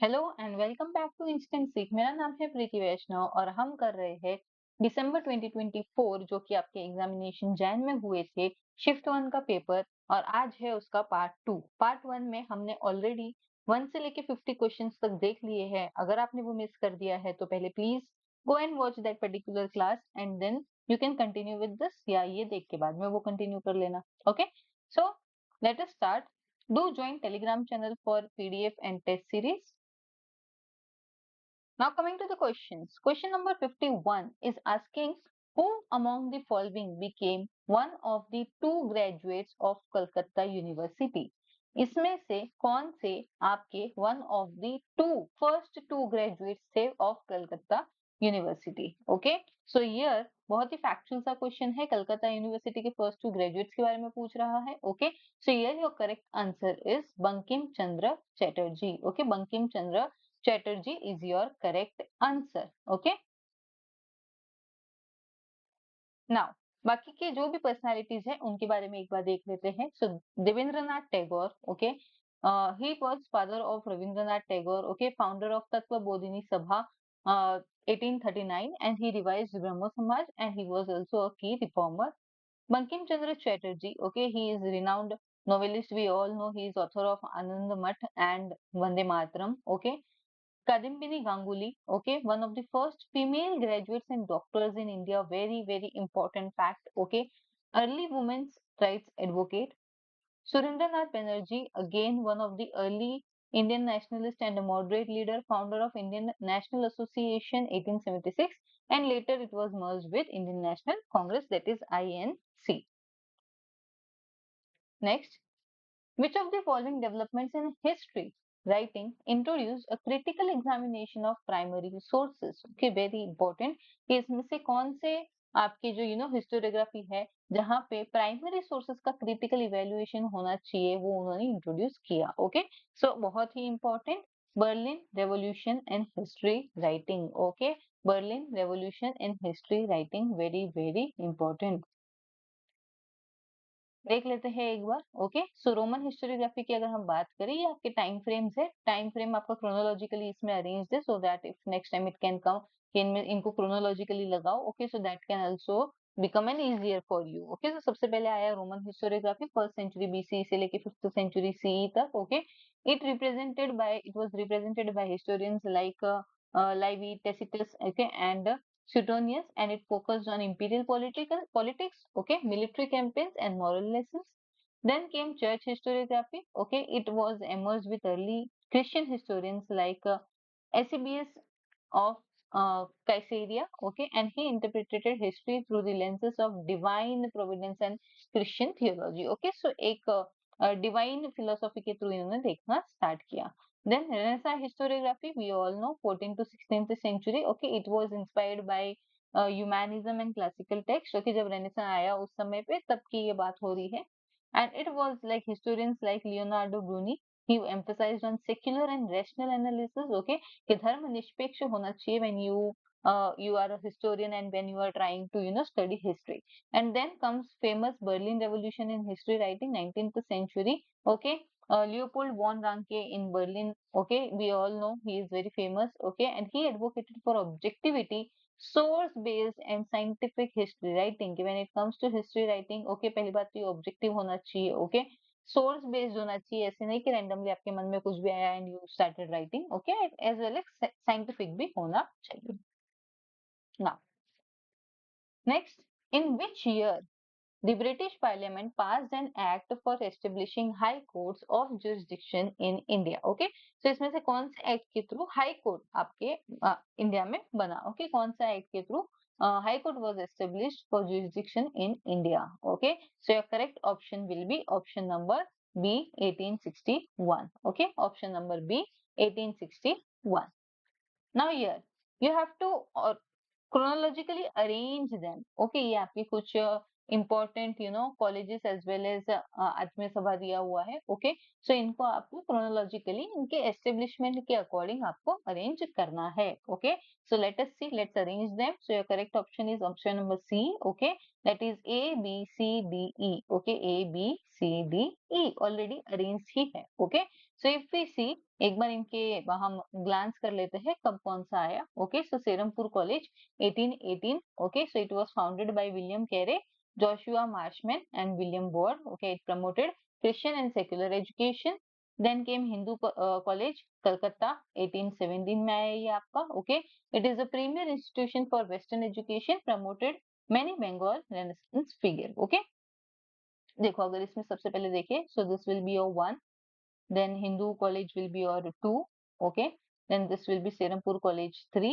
Hello and welcome back to Instant Seekh. मेरा नाम है प्रीति वैष्णव और हम कर रहे हैं दिसंबर 2024 जो कि आपके एग्जामिनेशन जैन में हुए थे, शिफ्ट वन का पेपर। और आज है उसका पार्ट वन में हमने ऑलरेडी वन से लेके 50 क्वेश्चंस तक देख लिए हैं। अगर आपने वो मिस कर दिया है तो पहले please go and watch that particular class and then you can continue with this, या ये देख के बाद में वो कंटिन्यू कर लेना। Okay, so let us start. Do join Telegram channel for PDF and test series. Now coming to the questions. Question number 51 is asking who among the following became one of the two graduates of Calcutta University? इसमें से कौन से आपके one of the first two graduates थे of Calcutta university? Okay, so here बहुत ही factual सा question है, कलकत्ता यूनिवर्सिटी के फर्स्ट टू ग्रेजुएट्स के बारे में पूछ रहा है। Okay, so here your correct answer is Bankim Chandra Chatterjee. Okay, Bankim Chandra Chatterjee is your correct answer. Okay. Now, बाकी के जो भी पर्सनालिटीज हैं उनके बारे में एक बार देख लेते हैं। So Debendranath Tagore, okay, he was father of Rabindranath Tagore, okay, founder of Tattva Bodhini Sabha, 1839, and he revised Brahmo Samaj, and he was also a key reformer. Bankim Chandra Chatterjee, okay, he is renowned novelist. We all know he is author of Anand Math and Vande Mataram, okay. Kadimbini Ganguly, okay, one of the first female graduates and doctors in India. Very, very important fact, okay. Early women's rights advocate. Surendranath Banerjee, again one of the early Indian nationalist and a moderate leader, founder of Indian National Association 1876, and later it was merged with Indian National Congress, that is INC. Next, which of the following developments in history writing introduced a critical examination of primary sources? Okay, very important कि इसमें से कौन से आपके जो historiography है जहां पे प्राइमरी सोर्सेस का क्रिटिकल इवेल्युएशन होना चाहिए वो उन्होंने इंट्रोड्यूस किया। ओके, सो बहुत ही important, Berlin revolution in history writing. Okay, Berlin revolution in history writing, very very important. देख लेते हैं एक बार। ओके, सो रोमन हिस्टोरियोग्राफी की अगर हम बात करें, ये आपके टाइम फ्रेम्स है। टाइम फ्रेम आपका क्रोनोलॉजिकली इसमें अरेंज है so that if next time it can come कि इनमें इनको क्रोनोलॉजिकली लगाओ। Okay, so that can also become an easier for you. Okay, so सबसे पहले आया Roman historiography, first century BC से लेके फिफ्थ सेंचुरी सीई तक। Okay, it was represented by historians like Livy, Tacitus, okay, and Suetonius, and it focused on imperial politics, okay, military campaigns and moral lessons. Then came church historiography. Okay, it was emerged with early Christian historians like Eusebius of Caesarea. Okay, and he interpreted history through the lenses of divine providence and Christian theology. Okay, so एक divine philosophy के through इन्होंने देखना start किया। Then Renaissance historiography, we all know 14th to 16th century. Okay, it was inspired by humanism and classical text. Okay, जब Renaissance आया उस समय पे तब की ये बात हो रही है। And it was like historians like Leonardo Bruni, he emphasized on secular and rational analysis. Okay, कि धर्म निष्पक्ष होना चाहिए when you are a historian and when you are trying to study history. And then comes famous Berlin Revolution in history writing, 19th century. Okay, Leopold von Ranke in Berlin. Okay, we all know he is very famous. Okay, and he advocated for objectivity, source-based and scientific history writing. When it comes to history writing, okay, पहली बात तो ये objective होना चाहिए. Okay, source based होना चाहिए, ऐसे नहीं कि randomly आपके मन में कुछ भी आया and you started writing. Okay, as well as scientific भी होना चाहिए. Now, next, in which year the British Parliament passed an act for establishing high courts of jurisdiction in India. Okay, so इसमें से कौन से एक्ट के through high court आपके India में बना? Okay, कौन सा एक्ट के through high court was established for jurisdiction in India? Okay, so your correct option will be option number B, 1861. Okay, option number B, 1861. Now here you have to chronologically arrange them. Okay, ये आपकी कुछ important colleges as well as आत्मीय सभा दिया हुआ है. Okay, सो इनको आपको chronologically इनके establishment के according आपको arrange करना है. Okay, so let us see, let's arrange them. So your correct option is option number C. Okay, that is A B C D E. Okay, A B C D E already arranged ही है. Okay, so if we see, एक बार इनके हम glance कर लेते हैं कब कौन सा आया. Okay, so Serampore college 1818. Okay, so it was founded by William Carey, Joshua Marshman and William Ward. Okay, it promoted Christian and secular education. Then came Hindu College, Calcutta, 1817 में आया ये आपका. Okay, it is a premier institution for Western education, promoted many Bengal Renaissance figure. Okay, देखो अगर इसमें सबसे पहले देखिए, so this will be your 1, then Hindu College will be your 2. Okay, then this will be Serampur College 3,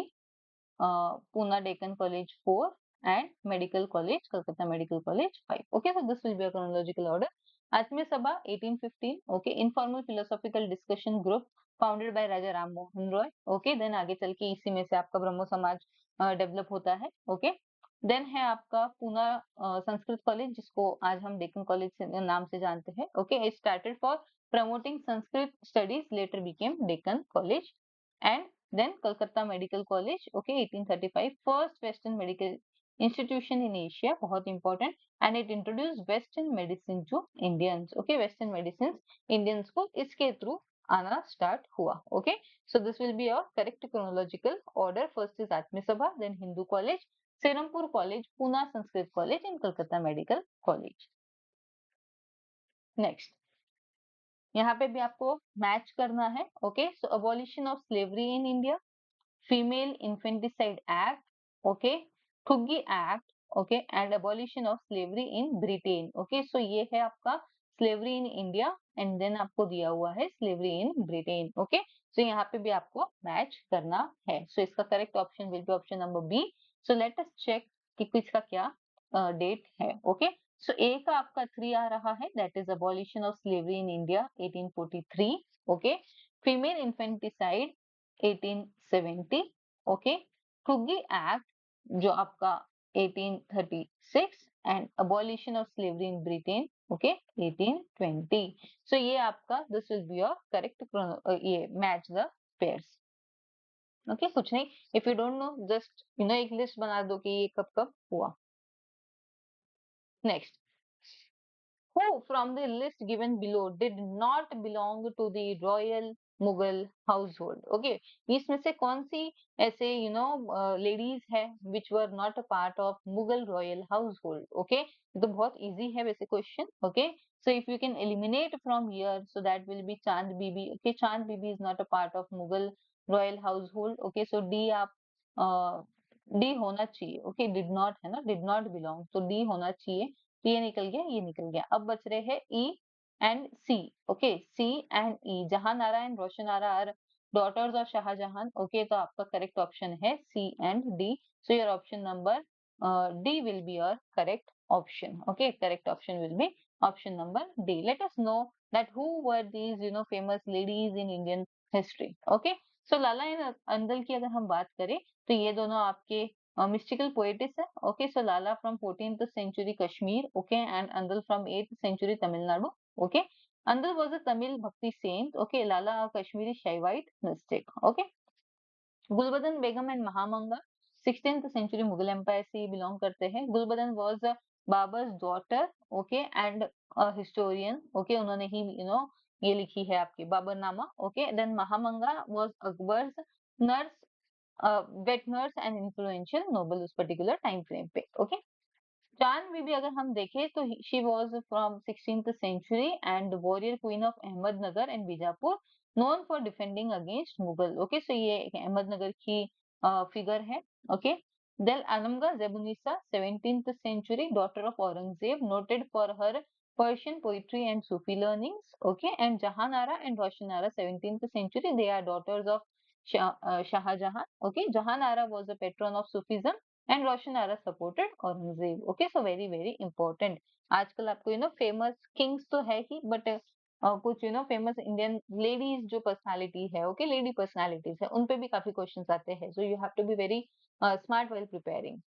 Pune Deccan College 4, and Medical College, Kolkata Medical College 5. Okay, so this will be a chronological order. Atmiya Sabha 1815. Okay, informal philosophical discussion group founded by Raja Ram Mohan Roy. Okay, then आगे चल के इसी में से आपका ब्रह्मो समाज develop होता है. Okay, देन है आपका पूना संस्कृत कॉलेज, जिसको आज हम डेक्कन कॉलेज नाम से जानते हैं. Okay, it started for promoting Sanskrit studies, letter became Deccan college. And then Kolkata Medical College, okay, 1835, first Western medical institution in Asia, बहुत important, and it introduced Western medicine to Indians. Okay, Western medicines Indians को इसके through आना start हुआ. Okay, so this will be your correct chronological order. First is Atmi Sabha, then Hindu College, Serampur College, Pune Sanskrit College, and Kolkata Medical College. Next, यहाँ पे भी आपको match करना है. Okay, so abolition of slavery in India, female infanticide act, okay, Thuggee act, okay, and abolition of slavery in Britain. Okay, so ये है आपका slavery in India, and then आपको दिया हुआ है slavery in Britain. Okay, so यहाँ पे भी आपको मैच करना है. सो इसका correct option will be option number B. So let us check कि किसका क्या डेट है. ओके, सो ए का आपका 3 आ रहा है, that is abolition of slavery in India 1843. Okay, female infanticide 1870. Okay, Thuggee act जो आपका 1836, and abolition of slavery in Britain, okay, 1820. So ये आपका this will be your correct, ये मैच द पेयर्स. ओके, कुछ नहीं, if you don't know just एक list बना दो कि ये कब कब हुआ. Next, who from the list given below did not belong to the royal Mughal household? Okay, इसमें से कौन सी ऐसे ladies है which were not a part of Mughal royal household? Okay, तो बहुत easy है वैसे question. Okay, so if you can eliminate from here, so that will be Chand Bibi. Okay, Chand Bibi is not a part of Mughal royal household. Okay, so D आप D होना चाहिए. Okay, did not है ना, did not belong, तो D होना चाहिए. ये निकल गया, ये निकल गया. अब बच रहे हैं E and C. Okay, C and E, Jahanara and Roshanara are daughters of Shahjahan. Okay, तो आपका करेक्ट ऑप्शन है C and D. So your option number D will be your correct option. Okay, correct option will be option number D. Let us know that who were these famous ladies in Indian history. Okay, so Lala and Andal की अगर हम बात करें तो ये दोनों आपके mystical poetess hai. Okay, so Lala from 14th century Kashmir, okay, and Andal from 8th century Tamil Nadu. Okay, Andal was a Tamil Bhakti saint. Okay, Lala a Kashmiri Shaivite mystic. Okay, Gulbadan Begum and Mahamanga 16th century Mughal Empire से belong करते हैं. Gulbadan was Babar's daughter. Okay, and a historian. Okay, उन्होंने ही ये लिखी है आपकी Baburnama. Okay, then Mahamanga was Akbar's nurse, wet nurse and influential noble उस particular time frame पे. ओके, चांद बीबी अगर हम देखें तो she was from 16th century and warrior queen of Ahmednagar and Bijapur, known for defending against Mughal. Okay, so ये अहमदनगर की figure है. Okay, then अनमगा Zebunnisa 17th century, daughter of Aurangzeb, noted for her Persian poetry and Sufi learnings. Okay, and Jahanara and Roshanara 17th century, they are daughters of Shahjahan. Okay, Jahan Ara was a patron of Sufism and Roshan Ara supported Aurangzeb. Okay, so very very important. आजकल आपको famous kings तो है ही, but कुछ famous Indian ladies जो personality है, okay, lady personalities है, उन पे भी काफी questions आते हैं. So you have to be very smart while preparing.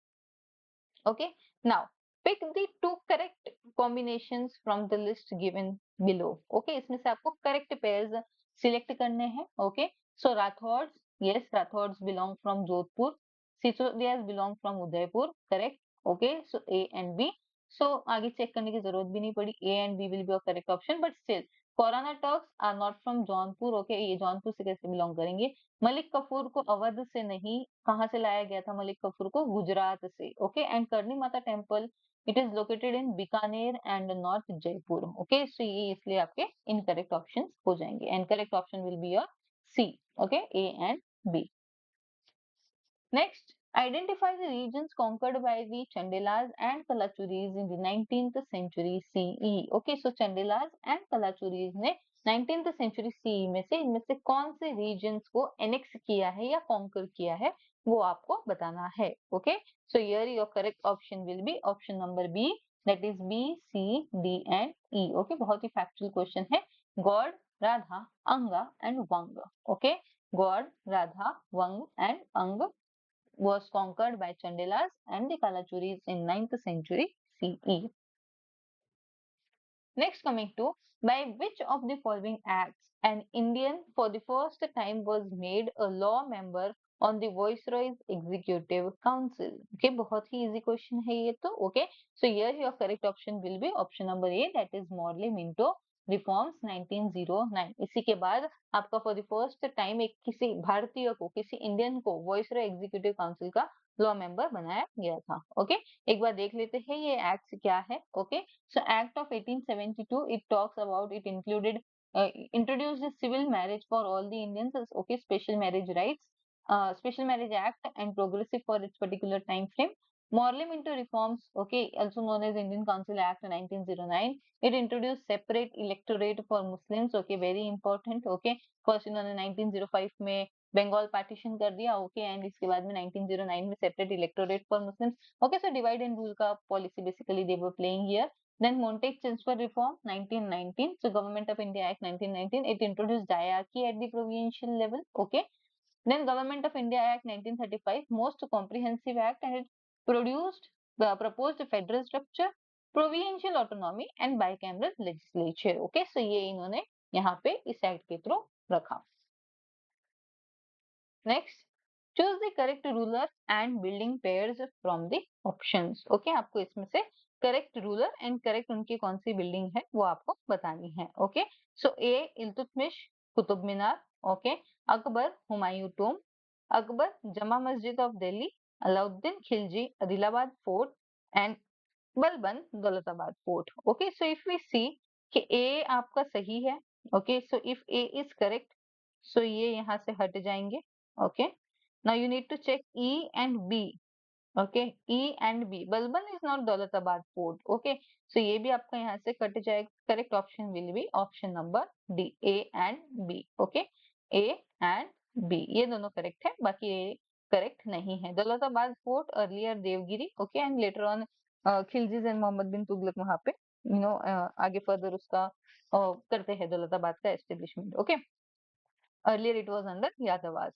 Okay, now pick the two correct combinations from the list given below. Okay, इसमें से आपको करेक्ट पेयर्स सिलेक्ट करने हैं। Okay, so Rathore, yes, Rathore belong from Jodhpur, Sisodias belong from Udaipur, correct. Okay, so A and B. So आगे check करने की जरूरत भी नहीं पड़ी, A and B will be correct option, but still Qarauna Turks are not from Jaunpur. Okay, ये जौनपुर से कैसे बिलोंग करेंगे? मलिक कफूर को अवध से नहीं, कहाँ से लाया गया था मलिक कफूर को? गुजरात से। Okay, and Karni Mata temple, it is located in Bikaner and north Jaipur. Okay, so ये इसलिए आपके इनकरेक्ट ऑप्शंस हो जाएंगे, and correct option will be your C. Okay, A and B. Next, identify the regions conquered by the Chandelas and Kalachuris in the 19th century CE. Okay, so Chandelas and Kalachuris ने 19th century CE में से इनमें से कौन से regions को annex किया है या conquer किया है, वो आपको बताना है। Okay, so here your correct option will be option number B, that is B, C, D and E. Okay, बहुत ही factual question है। God, Radha, Anga and Vang. Okay, God, Radha, Vang and Anga was conquered by Chandelas and the Kalachuris in 9th century CE. Next, coming to, by which of the following acts an Indian for the first time was made a law member on the Viceroy's Executive Council? Okay, बहुत ही easy question है ये तो। Okay, so here your correct option will be option number A, that is Morley Minto reforms 1909। इसी के बाद आपका for the first time एक किसी भारतीय को, किसी इंडियन को वॉइसरॉय एग्जीक्यूटिव काउंसिल का लॉ मेंबर बनाया गया था। ओके, एक बार देख लेते हैं ये एक्ट क्या है। Okay, so Act of 1872, it talks about, it included introduced the civil marriage for all the Indians. Okay, special marriage rights, special marriage act and progressive for its particular time frame. Morley Minto reforms, okay, also known as Indian Council Act 1909, it introduced separate electorate for Muslims. Okay, very important. Okay, first इन्होंने 1905 में Bengal partition कर दिया। Okay, and इसके बाद में 1909 में separate electorate for Muslims. Okay, so divide and rule का policy basically they were playing here. Then Montague Chelmsford Reform 1919. So Government of India Act 1919. It introduced diarchy at the provincial level. Okay. Then Government of India Act 1935, most comprehensive act, and it produced the proposed federal structure, provincial autonomy and bicameral legislature. Okay, so ये इन्होंने यहाँ पे इस act के through रखा। Next, choose the correct ruler and building pairs from the options. Okay, आपको इसमें से करेक्ट रूलर एंड करेक्ट उनकी कौन सी बिल्डिंग है वो आपको बतानी है। Okay, so A Iltutmish Qutub Minar, okay, Akbar Humayun tomb, Akbar Jama Masjid of Delhi, Alauddin Khilji Adilabad fort and Balban Daulatabad fort. Okay, so if we see कि ए आपका सही है। Okay, so if A is correct, so ये यहाँ से हट जाएंगे। Okay, now you need to check E and B. Okay, E and B, Balban is not Daulatabad fort. Okay, so ये भी आपका यहाँ से कट जाएगा। Correct option will be option number D, A and B. Okay, A and B ये दोनों correct है, बाकी ए करेक्ट नहीं है। Daulatabad fort earlier Devagiri, okay, and later on Khiljis and Mohammad bin Tughlaq वहां पे आगे फर्दर उसका करते हैं दौलताबाद का establishment. Okay, earlier it was under Yadavas.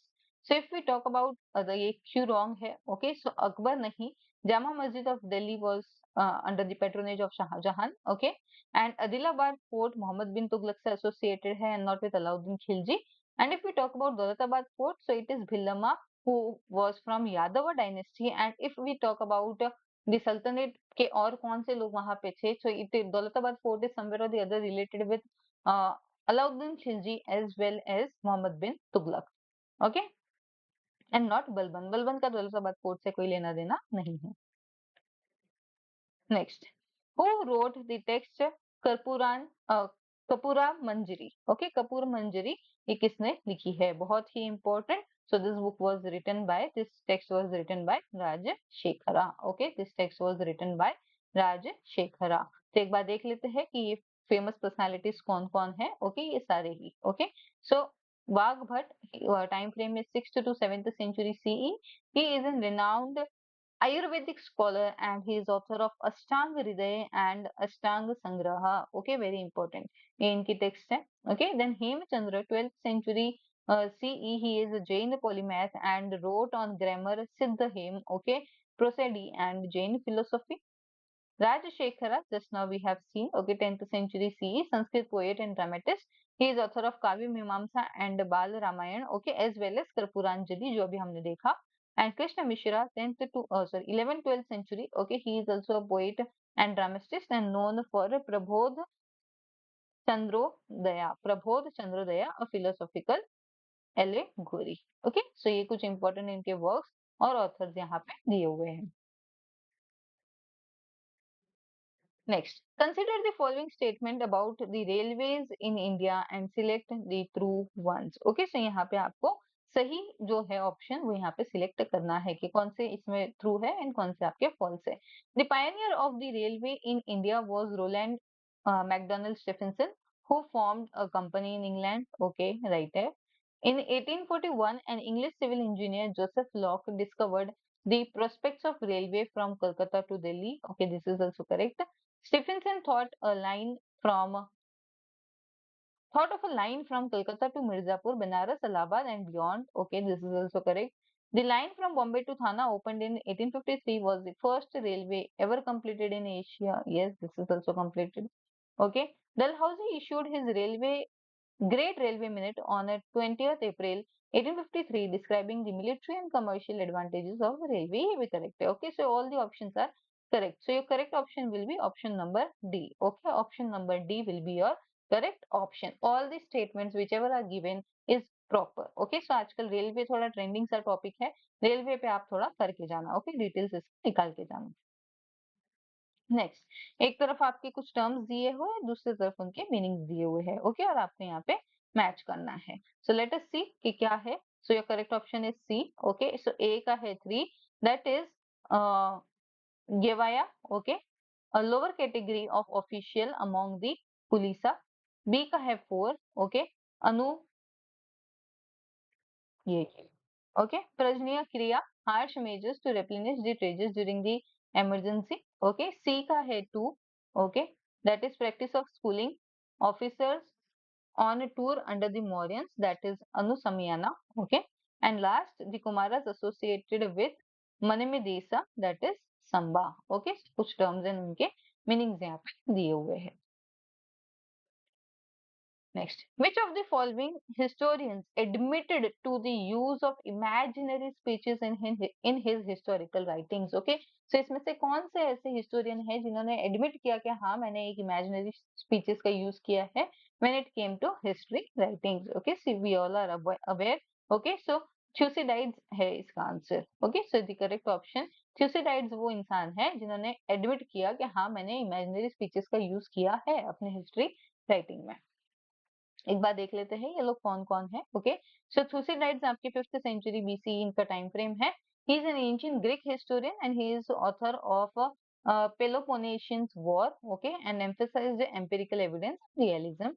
So if we talk about the ये क्यों wrong है, okay, so अकबर नहीं, Jama Masjid of Delhi was under the patronage of Shahjahan, okay, and Adilabad fort Muhammad bin Tughlaq से associated है and not with Alauddin Khilji. And if we talk about Daulatabad fort, so it is Bhillama who was from Yadava dynasty. And if we talk about the Sultanate के और कौन से लोग वहां पे थे, so it Daulatabad fort is somewhere or the other related with uh, Alauddin Khilji as well as Muhammad bin Tughlaq, okay, and not Balban. Balban का Daulatabad fort से कोई लेना देना नहीं है। Next, who wrote the text कर्पूरान Karpura Manjari? Okay, Kapur Manjari ये किसने लिखी है? बहुत ही important. So this book was written by, this text was written by Rajashekhara. Okay, this text was written by Rajashekhara. तो एक बार देख लेते हैं कि ये फेमस पर्सनालिटीज कौन कौन है। ओके, ये सारे ही। ओके, सो वाघ भट्ट, टाइम फ्रेम में 6th to 7th century CE. He is a renowned Ayurvedic scholar and he is author of Ashtang Hriday and Ashtang Sangraha. Okay, very important. ये इनकी text है। Okay, then Hemchandra, 12th century CE, he is a Jain polymath and wrote on grammar Siddha Hem, okay, prosody and Jain philosophy. Rajashekara, just now we have seen, okay, 10th century CE, Sanskrit poet and dramatist. He is author of Kavya Mimamsa and Bal Ramayana, okay, as well as Karpuranjali, जो अभी हमने देखा. And Krishna Mishra, 10th to 11th 12th century, okay, he is also a poet and dramatist and known for Prabodh Chandrodaya, a philosophical allegory. Okay, so ये कुछ important इनके works और authors यहाँ पे दिए हुए हैं. Next, consider the following statement about the railways in India and select the true ones. Okay, so यहाँ पे आपको सही जो है ऑप्शन वो यहाँ पे सिलेक्ट करना है कि कौन से इसमें ट्रू है एंड कौन से आपके फॉल्स है. The pioneer of the railway in India was Rowland Macdonald Stephenson who formed a company in England. Okay, right there. In 1841, an English civil engineer Joseph Locke discovered the prospects of railway from Calcutta to Delhi. Okay, this is also correct. Stephenson thought of a line from Calcutta to Mirzapur, Banaras, Allahabad and beyond. Okay, this is also correct. The line from Bombay to Thana opened in 1853 was the first railway ever completed in Asia. Yes, this is also completed. Okay. Dalhousie issued his Great Railway Minute on 20th April 1853 describing the military and commercial advantages of the railway. ये भी correct है. Okay, so all the options are correct. So your correct option will be option number D. Okay, option number D will be your correct option. All the statements whichever are given is proper. Okay, so आजकल railway थोड़ा trending सा topic है. Railway पे आप थोड़ा करके जाना. Okay, details इसको निकाल के जाना. नेक्स्ट, एक तरफ आपके कुछ टर्म्स दिए हुए हैं, दूसरी तरफ उनके मीनिंग्स दिए हुए हैं. ओके, और आपको यहाँ पे मैच करना है. सो लेट अस सी कि क्या है. So your correct option is C. Okay, so A का है 3, दैट इज गेवाया. Okay, a lower category of official among the पुलिसा. बी का है 4. ओके, अनु ये okay, प्रजनीय क्रिया, harsh measures to replenish the treasures during the emergency. Okay, C का है 2. Okay, that is practice of schooling officers on a tour under the Mauryans, that is Anusamyana. Okay, and last the Kumaras associated with Manimedesa, that is Samba. Okay, कुछ terms and उनके meanings यहाँ पे दिए हुए हैं. Next, which of the following historians admitted to the use of imaginary speeches in his historical writings? Okay, so इसमें से कौन से ऐसे historian हैं जिन्होंने admit किया कि हाँ मैंने एक imaginary speeches का use किया है when it came to history writings? Okay, so we all are aware. Okay, so Thucydides है इसका answer. Okay, so the correct option Thucydides वो इंसान है जिन्होंने admit किया कि हाँ मैंने imaginary speeches का use किया है अपने history writing में. एक बार देख लेते हैं ये लोग कौन कौन है. ओके, सो थुसिडाइड्स आपके 5th सेंचुरी बीसी इनका टाइम फ्रेम है. He is an ancient Greek historian and he is author of Peloponnesian war. Okay, and emphasized empirical evidence realism.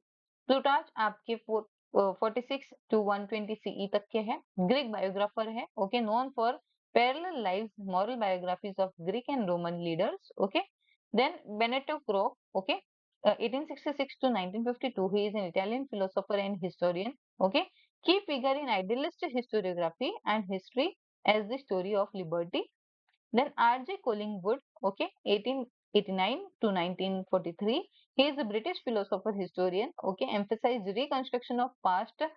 Plutarch आपके 46 to 120 सीई तक के हैं. ग्रीक बायोग्राफर है. Okay, known for parallel lives moral biographies of Greek and Roman leaders. Okay, then Benedetto Croce. Okay, 1866 to 1952, he is an Italian philosopher and historian. Okay, key figure in idealist historiography and history as the story of liberty. Then R.J. Collingwood. Okay, 1889 to 1943, he is a British philosopher historian. Okay, emphasized reconstruction of past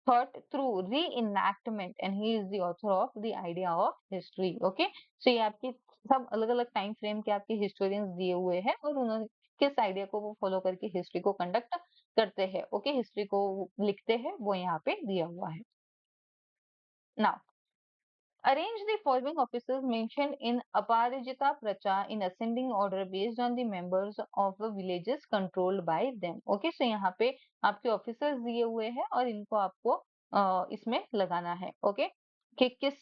thought through reenactment and he is the author of the idea of history. Okay, so ये आपके सब अलग अलग time frame के आपके historians दिए हुए हैं और उन्होंने किस आइडिया को वो फॉलो करके हिस्ट्री को कंडक्ट करते हैं. ओके, हिस्ट्री को लिखते हैं वो यहाँ पे दिया हुआ है. Now arrange the following officers mentioned in Aparijita Pracha in ascending order based on the members of the villages controlled by them. Okay, so यहाँ पे आपके officers दिए हुए हैं और इनको आपको इसमें लगाना है. Okay, कि किस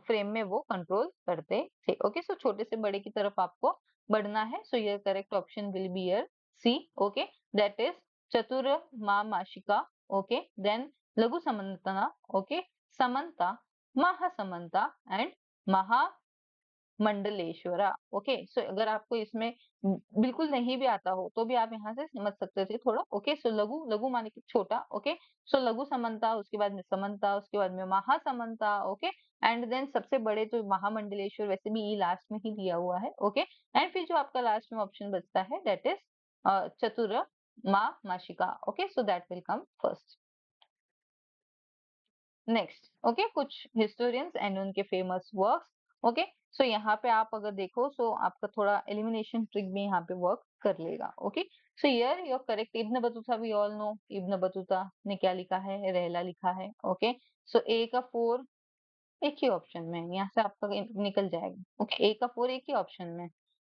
फ्रेम में वो कंट्रोल करते थे. ओके, सो छोटे से बड़े की तरफ आपको बढ़ना है. सो ये correct option will be your C. Okay, that is चतुर माशिका. ओके, देन लघु समंतना. ओके, समंता, महासमंता एंड महामंडलेश्वरा. ओके, सो अगर आपको इसमें बिल्कुल नहीं भी आता हो तो भी आप यहाँ से समझ सकते थे थोड़ा. ओके, सो लघु लघु माने कि छोटा. ओके, सो लघु समंता, उसके बाद में समंता, उसके बाद में महासमंता. ओके, एंड देन सबसे बड़े जो महामंडलेश्वर, वैसे भी ई लास्ट में ही दिया हुआ है, ओके। एंड फिर जो आपका लास्ट में ऑप्शन बचता है दैट इज चतुर माशिका, okay, so that will come first. Next, okay, कुछ हिस्टोरियंस एंड उनके फेमस वर्क्स, ओके। सो यहाँ पे आप अगर देखो सो आपका थोड़ा एलिमिनेशन ट्रिक भी यहाँ पे वर्क कर लेगा, okay. So here your correct, Ibn Battuta we all know, Ibn Battuta ने क्या लिखा है, रहला लिखा है, ओके। सो ए का 4 एक ही ऑप्शन में है, यहाँ से आपका निकल जाएगा, ओके। ए का 4 एक ही ऑप्शन में,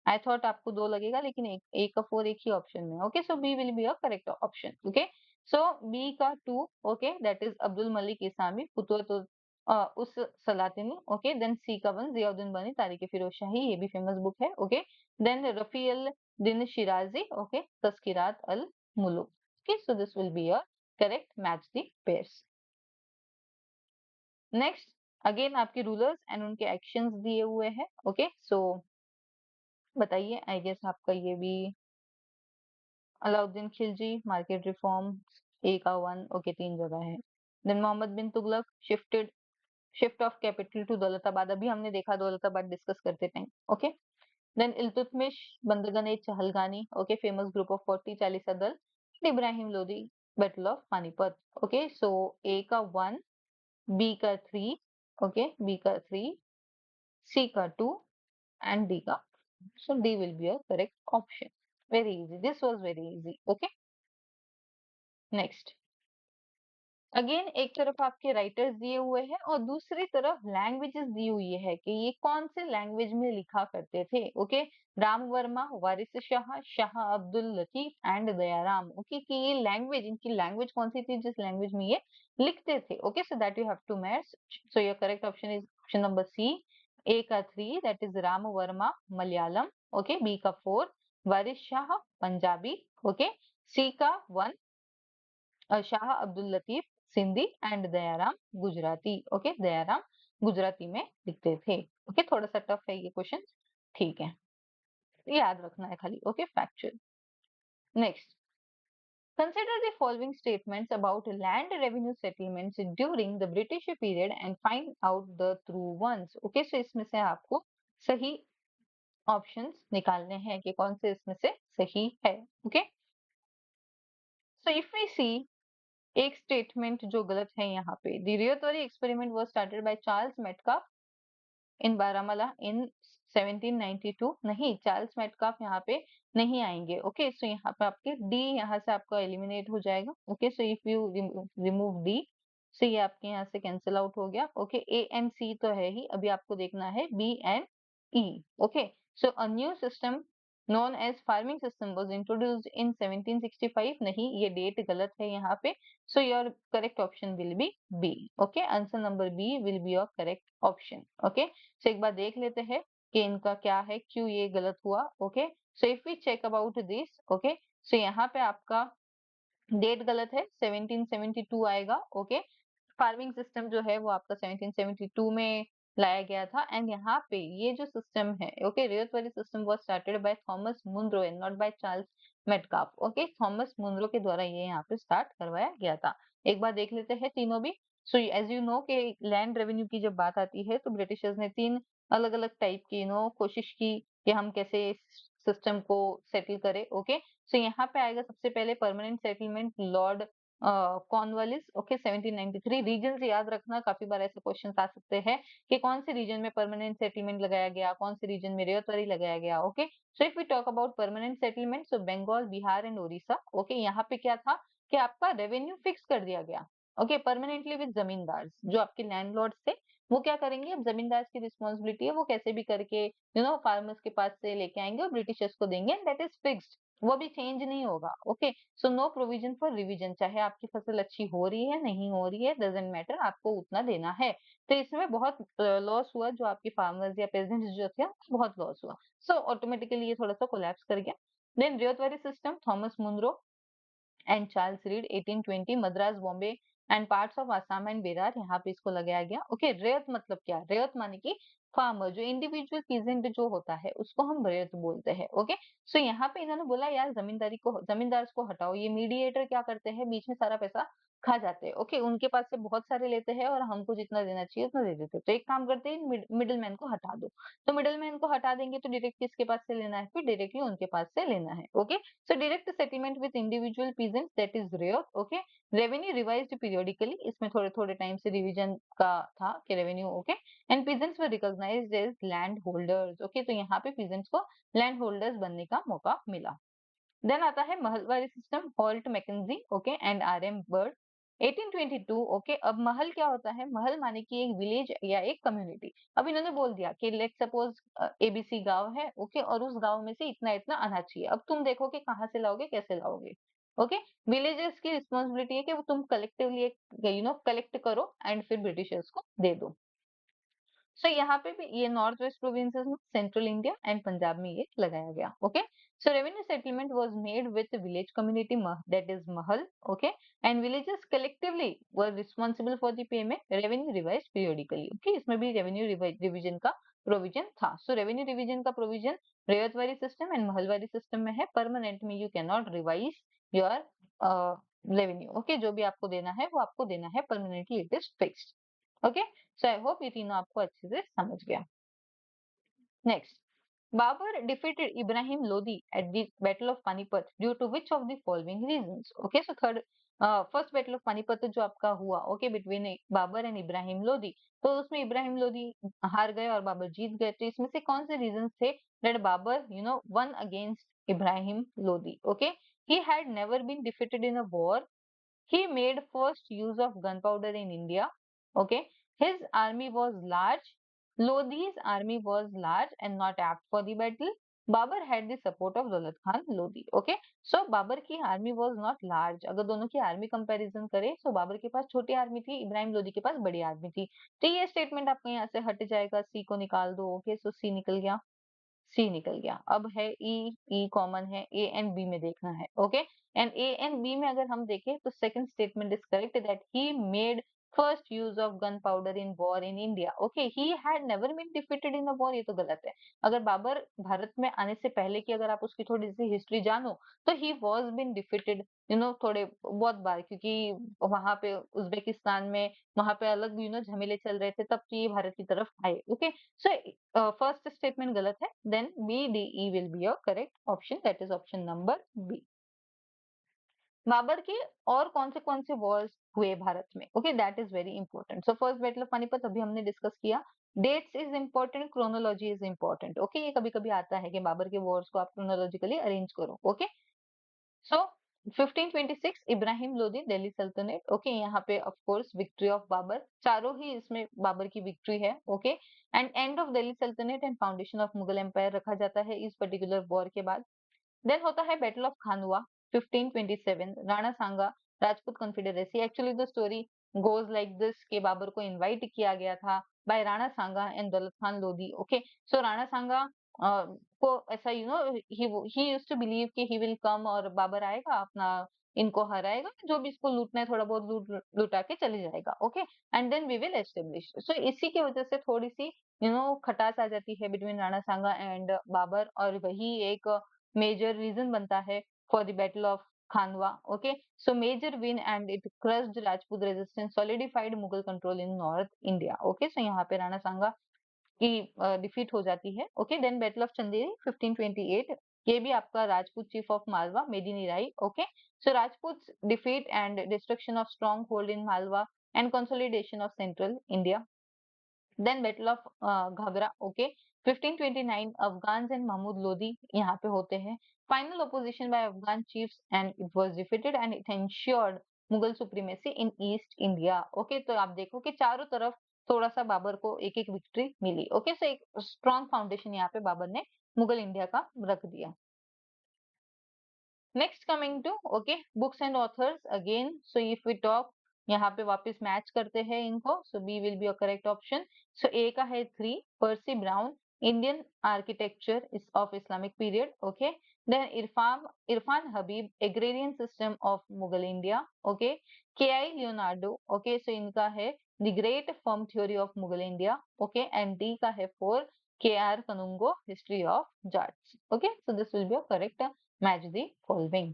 आई थॉट आपको 2 लगेगा, लेकिन एक ए का 4 एक ही ऑप्शन में, okay. So B will be your correct option, okay. So B का 2, okay, that is Abdul Malik Isami Futuh us Salatin, okay. Then सी का 1 जियाउद्दीन बनी तारीख फिरोज शाही, ये भी फेमस बुक है, ओके। देन रफी अल दिन शिराजी, ओके, तस्किरात अल मुलुक, okay. So this will be your correct match the pairs. Next, again आपके रूलर्स एंड उनके एक्शंस दिए हुए हैं, ओके। सो बताइए, आई गेस आपका ये भी Alauddin Khilji, market reform, A का 1, ओके, 3 जगह है। Then Mohammad bin Tughlaq, shift of capital to Daulatabad, अभी हमने देखा दौलताबाद डिस्कस करते time, okay. Then Iltutmish, Bandagan e Chahalgani, okay, famous group of 40-40 दल, Ibrahim Lodi, battle of Panipat, okay. So A का 1, बी का 3, ओके, बी का 3, सी का 2 and D का, so D will be a correct option. Very easy, this was very easy, okay. Next, again एक तरफ आपके writers दिए हुए हैं और दूसरी तरफ लैंग्वेजेस दी हुई है कि ये कौन से लैंग्वेज में लिखा करते थे, okay. Ram Verma, Waris Shah, Shah Abdul Latif and Dayaram, okay, कि ये लैंग्वेज, इनकी लैंग्वेज कौन सी थी जिस लैंग्वेज में ये लिखते थे, okay. So that you have to match, so your correct option is option number C. A का 3 that is Ram Varma Malayalam, okay. B का 4 वारिस शाह पंजाबी, ओके। सी का 1 शाह अब्दुल लतीफ सिंधी एंड दयाराम गुजराती, ओके। दयाराम गुजराती में लिखते थे, ओके। थोड़ा सा टफ है ये क्वेश्चन, ठीक है, याद रखना है खाली, okay, factual. Next, consider the following statements about land revenue settlements during the British period and find out the true ones, okay। so इसमें से आपको सही ऑप्शंस निकालने हैं कि कौन से इसमें से सही है, okay. so if we see एक स्टेटमेंट जो गलत है यहाँ पे, the ryotwari experiment was started by Charles Metcalfe in Baramulla in 1792, नहीं, चार्ल्स मेटकाफ यहाँ पे नहीं आएंगे, ओके। सो यहाँ पे आपके डी यहाँ से आपका एलिमिनेट हो जाएगा, okay. So if you remove D, so ये आपके यहाँ से कैंसिल आउट हो गया, ओके। ए एंड सी तो है ही, अभी आपको देखना है B and E, okay. So a new system known as farming system was introduced in 1765, नहीं, ये डेट गलत है यहाँ पे, so your correct option will be B, okay। Answer number B will be your correct option, okay। so एक बार देख लेते हैं कि इनका क्या है, क्यों ये गलत हुआ, okay। so if we check about this, okay, so यहाँ पे आपका डेट गलत है, 1772 आएगा, ओके। फार्मिंग सिस्टम जो है वो आपका 1772 में लाया गया था, एंड यहाँ पे ये जो सिस्टम है, okay, ryotwari system was started by Thomas Munro and not by Charles Metcalfe, okay. Thomas Munro के द्वारा ये यहाँ पे स्टार्ट करवाया गया था। एक बार देख लेते हैं तीनों भी। सो एज यू नो कि लैंड रेवेन्यू की जब बात आती है तो ब्रिटिशर्स ने 3 अलग अलग टाइप की कोशिश की कि हम कैसे सिस्टम को सेटल करें, ओके। सो यहाँ पे आएगा सबसे पहले permanent settlement, Lord Cornwallis, okay, 1793। Reason याद रखना, काफी बार ऐसे क्वेश्चन आ सकते हैं कि कौन से रीजन में परमानेंट सेटलमेंट लगाया गया, कौन से रीजन में रेयतवारी लगाया गया, okay. So if we talk about permanent settlement, so Bengal, Bihar and Orissa, okay. यहाँ पे क्या था कि आपका रेवेन्यू फिक्स कर दिया गया, ओके, परमानेंटली विद जमींदार, जो आपके लैंडलॉर्ड्स थे वो क्या करेंगे, अब जमींदार की रिस्पॉन्सिबिलिटी है, वो कैसे भी करके फार्मर्स के पास से लेके आएंगे और ब्रिटिशर्स को देंगे, एंड दैट इज फिक्स्ड, वो भी चेंज नहीं होगा, okay. So no provision for revision, चाहे आपकी फसल अच्छी हो रही है नहीं हो रही है, डजेंट मैटर, आपको उतना देना है। तो इसमें बहुत लॉस हुआ, जो आपके फार्मर्स या पेजेंट्स जो थे बहुत लॉस हुआ, सो ऑटोमेटिकली ये थोड़ा सा कोलैप्स कर गया। Then ryotwari system, Thomas Munro and Charles Reid 1820, Madras, Bombay and parts of Assam and Berar, यहाँ पे इसको लगाया गया, ओके। रेयत मतलब क्या, रेयत माने कि फार्मर, जो इंडिविजुअल पीजेंट जो होता है उसको हम रेयत बोलते हैं, ओके। सो यहाँ पे इन्होंने बोला यार जमींदार को हटाओ, ये मीडिएटर क्या करते हैं, बीच में सारा पैसा खा जाते हैं। ओके, उनके पास से बहुत सारे लेते हैं और हमको जितना देना चाहिए उतना दे देते हैं। तो एक काम करते हैं, मिडिल मैन को हटा दो। तो मिडिल मैन को हटा देंगे तो डायरेक्ट किसके पास से लेना है, फिर डायरेक्टली उनके पास से लेना है। Okay, so direct settlement with individual peasants that is rare. Okay, revenue revised periodically, इसमें थोड़े थोड़े टाइम से रिवीजन का था कि revenue. Okay, and peasants were recognised as land holders. Okay, तो यहाँ पे पीजेंट्स को लैंड होल्डर्स बनने का मौका मिला। देन आता है Mahalwari system, Holt Mackenzie, okay, and RM bird, 1822। Okay, अब महल क्या होता है, महल माने कि एक विलेज या एक कम्युनिटी। अब इन्होंने बोल दिया कि लेट सपोज एबीसी गांव है, ओके, और उस गांव में से इतना इतना अनाज चाहिए। अब तुम देखो कि कहाँ से लाओगे, कैसे लाओगे। ओके, विलेजर्स की रिस्पॉन्सिबिलिटी है कि वो तुम कलेक्टिवली एक कलेक्ट करो एंड फिर ब्रिटिशर्स को दे दो। सो यहाँ पे भी ये नॉर्थ वेस्ट प्रोविंसेस में, सेंट्रल इंडिया एंड पंजाब में ये लगाया गया। Okay, so revenue settlement was made with village community, that is mahal. Okay, and villages collectively were responsible for the payment, revenue revise periodically. Okay, इसमें भी रेवेन्यू रिवीजन का provision था। सो रेवेन्यू रिवीजन का provision ryotwari system and mahalwari system में है। Permanent में you can not revise your revenue. Okay, जो भी आपको देना है वो आपको देना है, permanently it is fixed. Okay, so I hope ये तीनों आपको अच्छे से समझ गया। Next, Babur defeated Ibrahim Lodi at the Battle of Panipat due to which of the following reasons? Okay, so third, first battle of Panipat जो आपका हुआ, okay, between Babur and Ibrahim Lodi, तो उसमें इब्राहिम लोदी हार गए और बाबर जीत गए। तो इसमें से कौन से रीजंस थे that Babur won against Ibrahim Lodi? Okay, he had never been defeated in a war, he made first use of gunpowder in India. Okay. His army was large. Lodi's army was large and not apt for the battle. Babur had the support of Daulat Khan Lodi. Okay. So Babur की army was not large. अगर दोनों की army comparison करें तो बाबर के पास छोटी army थी, इब्राहिम लोदी के पास बड़ी आर्मी थी। तो ये स्टेटमेंट आपको यहाँ से हट जाएगा, सी को निकाल दो। ओके, सो सी निकल गया, सी निकल गया। अब है ई, ई कॉमन है, ए एंड बी में देखना है। Okay, and A and B में अगर हम देखें तो second statement is correct that he made first use of gunpowder in war in India. Okay, he had never been defeated in a war, ये तो गलत है। अगर बाबर भारत में आने से पहले की अगर आप उसकी थोड़ी सी हिस्ट्री जानो तो ही वॉज बीन डिफीटेड थोड़े बहुत बार, क्योंकि वहां पे उज्बेकिस्तान में वहां पे अलग झमेले चल रहे थे, तब तो ये भारत की तरफ आए। ओके, सो फर्स्ट स्टेटमेंट गलत है, then B D E will be your correct option, that is option number B. Babur के और कौन से वॉर्स हुए भारत में? Okay, that is very important. So first battle of Panipat अभी हमने डिस्कस किया। Dates is important, chronology is important. Okay, ये कभी कभी आता है कि बाबर के वॉर्स को आप क्रोनोलॉजिकली अरेंज करो। Okay, so 1526 Ibrahim Lodi Delhi Sultanate. Okay, यहाँ पे of course victory of Babur, चारों ही इसमें बाबर की विक्ट्री है। Okay, and end of Delhi Sultanate and foundation of Mughal empire रखा जाता है इस पर्टिकुलर वॉर के बाद। देन होता है battle of Khanwa 1527, Rana Sanga Rajput confederacy. Actually the story goes like this कि बाबर को इनवाइट किया गया था बाय राणा सांगा एंड दौलत खान लोधी। ओके, सो राणा सांगा को ऐसा ही यूज्ड टू बिलीव कि ही विल कम और बाबर आएगा, अपना इनको हराएगा, जो भी इसको लूटना है थोड़ा बहुत लूटा के चले जाएगा। Okay, and then we will establish. So इसी की वजह से थोड़ी सी खटास आ जाती है बिटवीन राणा सांगा एंड बाबर, और वही एक major reason बनता है for the battle of Khanwa. Okay, so major win and it crushed Rajput resistance, solidified Mughal control in North India. Okay, so यहाँ पे राणा सांगा की डिफीट हो जाती है। Okay, then battle of Chanderi 1528, ये भी आपका Rajput chief of Malwa Medini Rai. Okay, so Rajput defeat and destruction of stronghold in Malwa and consolidation of central India. Then battle of Ghaghra. Okay, 1529 Afghan and Mahmud Lodi यहाँ पे होते हैं। Final opposition by Afghan chiefs and it was defeated and it ensured Mughal supremacy in east India. Okay, तो आप देखो कि चारों तरफ थोड़ा सा बाबर को एक एक विक्ट्री मिली। ओके, सो एक स्ट्रॉन्ग फाउंडेशन यहाँ पे बाबर ने मुगल इंडिया का रख दिया। Next coming to okay books and authors again, so if we talk, यहाँ पे वापस मैच करते हैं इनको, so B will be your correct option. So A का है 3, Percy Brown, Indian architecture of Islamic period. Okay, then Irfan Irfan Habib, agrarian system of Mughal India. Okay, K I Leonardo. Okay, so इनका है the great firm theory of Mughal India. Okay, and D का है 4, K R Kanungo, history of Jats. Okay, so this will be your correct, match the following.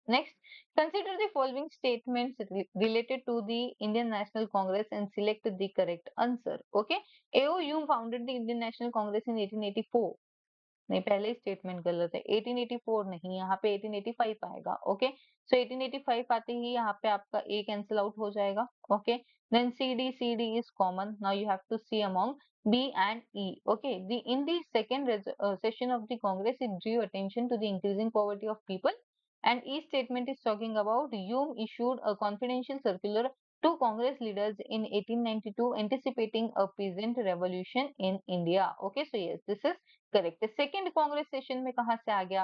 Next, consider the following statements related to the Indian National Congress and select the correct answer. Okay, A.O. Hume founded the Indian National Congress in 1884. नहीं, पहले statement गलत है, 1884 नहीं, यहाँ पे 1885 आएगा. Okay, सो 1885 आते ही यहाँ पे आपका ए कैंसिल आउट हो जाएगा. Okay, then C D is common. Now you have to see among B and E. Okay, the in the second session of the Congress, it drew attention to the increasing poverty of people, and each statement is talking about Hume issued a confidential circular to Congress leaders in 1892 anticipating a peasant revolution in India. Okay, so yes, this is correct. Second Congress session में कहाँ से आ गया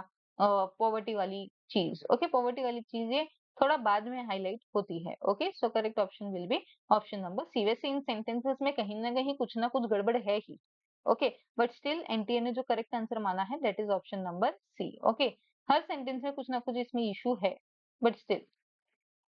poverty वाली चीज. Okay, poverty वाली चीजें थोड़ा बाद में हाईलाइट होती है. Okay, so correct option will be option number C. वैसे इन सेंटेंसेस में कहीं ना कुछ गड़बड़ है ही. ओके, बट स्टिल एनटीए ने जो करेक्ट आंसर माना है that is option number C. Okay, हर सेंटेंस में कुछ ना कुछ इसमें इशू है, but still.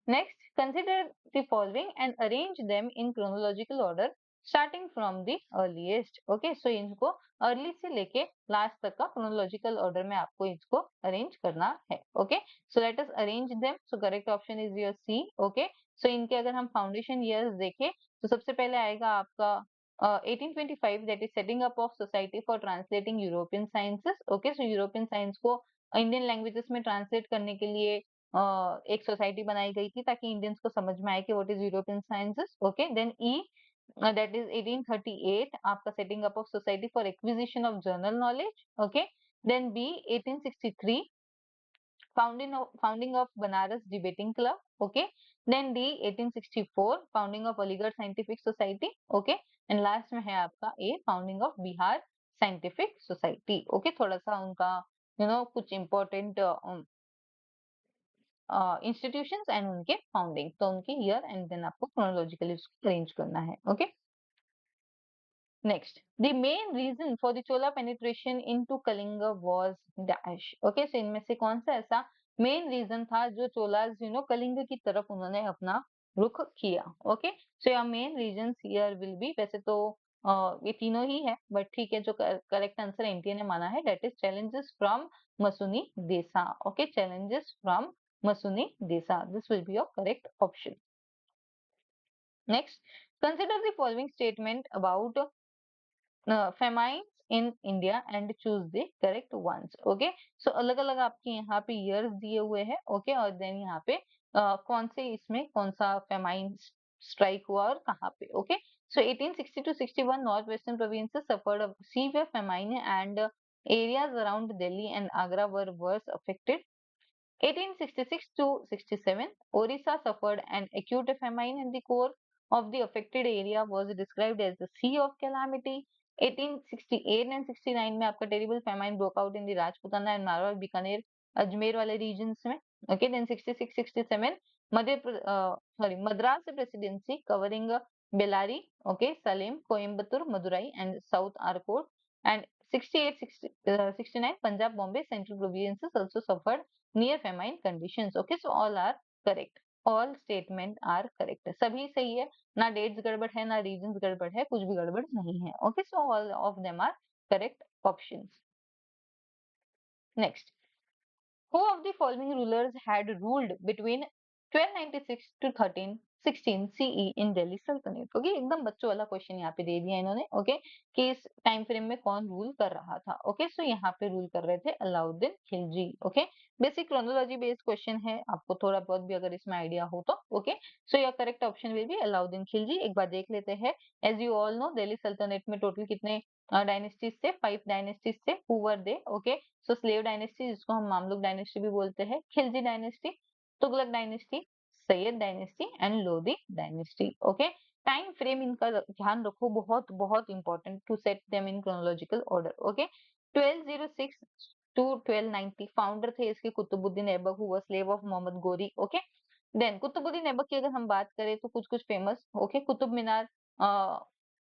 Next, consider the following and arrange them in chronological order starting from the earliest. Okay, so इनको early से लेके last तक का chronological order में आपको इसको arrange करना है. Okay, so let us arrange them. So correct option is your C. Okay, so इनके अगर हम foundation years देखें तो सबसे पहले आएगा आपका 1825, that is setting up of society for translating European sciences. Okay, so European science को Indian languages में translate करने के लिए एक सोसाइटी बनाई गई थी ताकि इंडियंस को समझ में आए कि what is European sciences. Okay, then E that is 1838 आपका setting up of society for acquisition of general knowledge. Okay, then B 1863 founding of Banaras Debating Club. Okay, then D 1864 founding of Aligarh Scientific Society. Okay, and last में है आपका A founding of Bihar Scientific Society. Okay, थोड़ा सा उनका कुछ important institutions and उनके founding, तो उनके ईयर एंड देन आपको क्रोनोलॉजिकली उसको अरेंज करना है. Okay, next, the main reason for the Chola penetration into Kalinga was dash. Okay, so इनमें से कौन सा ऐसा मेन रीजन था जो चोलाज कलिंग की तरफ उन्होंने अपना रुख किया. Okay, so your main reasons here will be, वैसे तो ये तीनों ही है, बट ठीक है, जो करेक्ट आंसर एनटीए ने माना है दैट इज चैलेंजेस फ्रॉम मसुनी देसा. Okay, challenges from Masuni Desa. This will be your correct option. Next, consider the following statement about famines in India and choose the correct ones. Okay, so अलग अलग आपके यहाँ पे years दिए हुए हैं. Okay, और then यहाँ पे कौन से इसमें कौन सा famine strike हुआ और कहाँ पे. Okay, so 1860 to 61 northwestern provinces suffered a severe famine and areas around Delhi and Agra were worse affected. 1866 to 67, Orissa suffered an acute famine and the core of the affected area was described as the Sea of Calamity. 1868 and 69 में आपका terrible famine broke out in the Rajputana and Marwar, Bikaner, Ajmer वाले regions में. Okay, then 66, 67 Madras presidency covering Bellary, okay, Salem, Coimbatore, Madurai and South Arcot, and 68, 69 Punjab, Bombay, Central provinces also suffered near famine conditions. Okay, so all are correct. All statement are correct. सभी सही है, ना dates गड़बड़ है ना regions गड़बड़ है, कुछ भी गड़बड़ नहीं है. Okay, so all of them are correct options. Next, who of the following rulers had ruled between 1296 to 1316 CE in Delhi Sultanate? Okay, एकदम बच्चों वाला क्वेश्चन यहाँ पे दे दिया इन्होंने. ओके, कि इस टाइम फ्रेम में कौन रूल कर रहा था. ओके, सो यहाँ पे रूल कर रहे थे Alauddin Khilji. Okay, basic chronology based question है, आपको थोड़ा बहुत भी अगर इसमें आइडिया हो तो. Okay, so your correct option will be Alauddin Khilji. एक बार देख लेते हैं. As you all know, Delhi सल्तनत में टोटल कितने डायनेस्टीज थे? 5 डायनेस्टीज थे. Who were they? Okay, so slave dynasty, जिसको हम मामलुक डायनेस्टी भी बोलते हैं, Khilji dynasty, Tughlaq dynasty, Sayyid dynasty and Lodhi dynasty. Okay, time frame इनका ध्यान रखो, बहुत बहुत important to set them in chronological order. Okay, 1206 to 1290 founder थे इसके Qutbuddin Aibak, who was slave of Mohammad Ghori. Okay, then Qutubuddin Aibak की अगर हम बात करें तो कुछ कुछ फेमस. ओके, कुतुब मीनार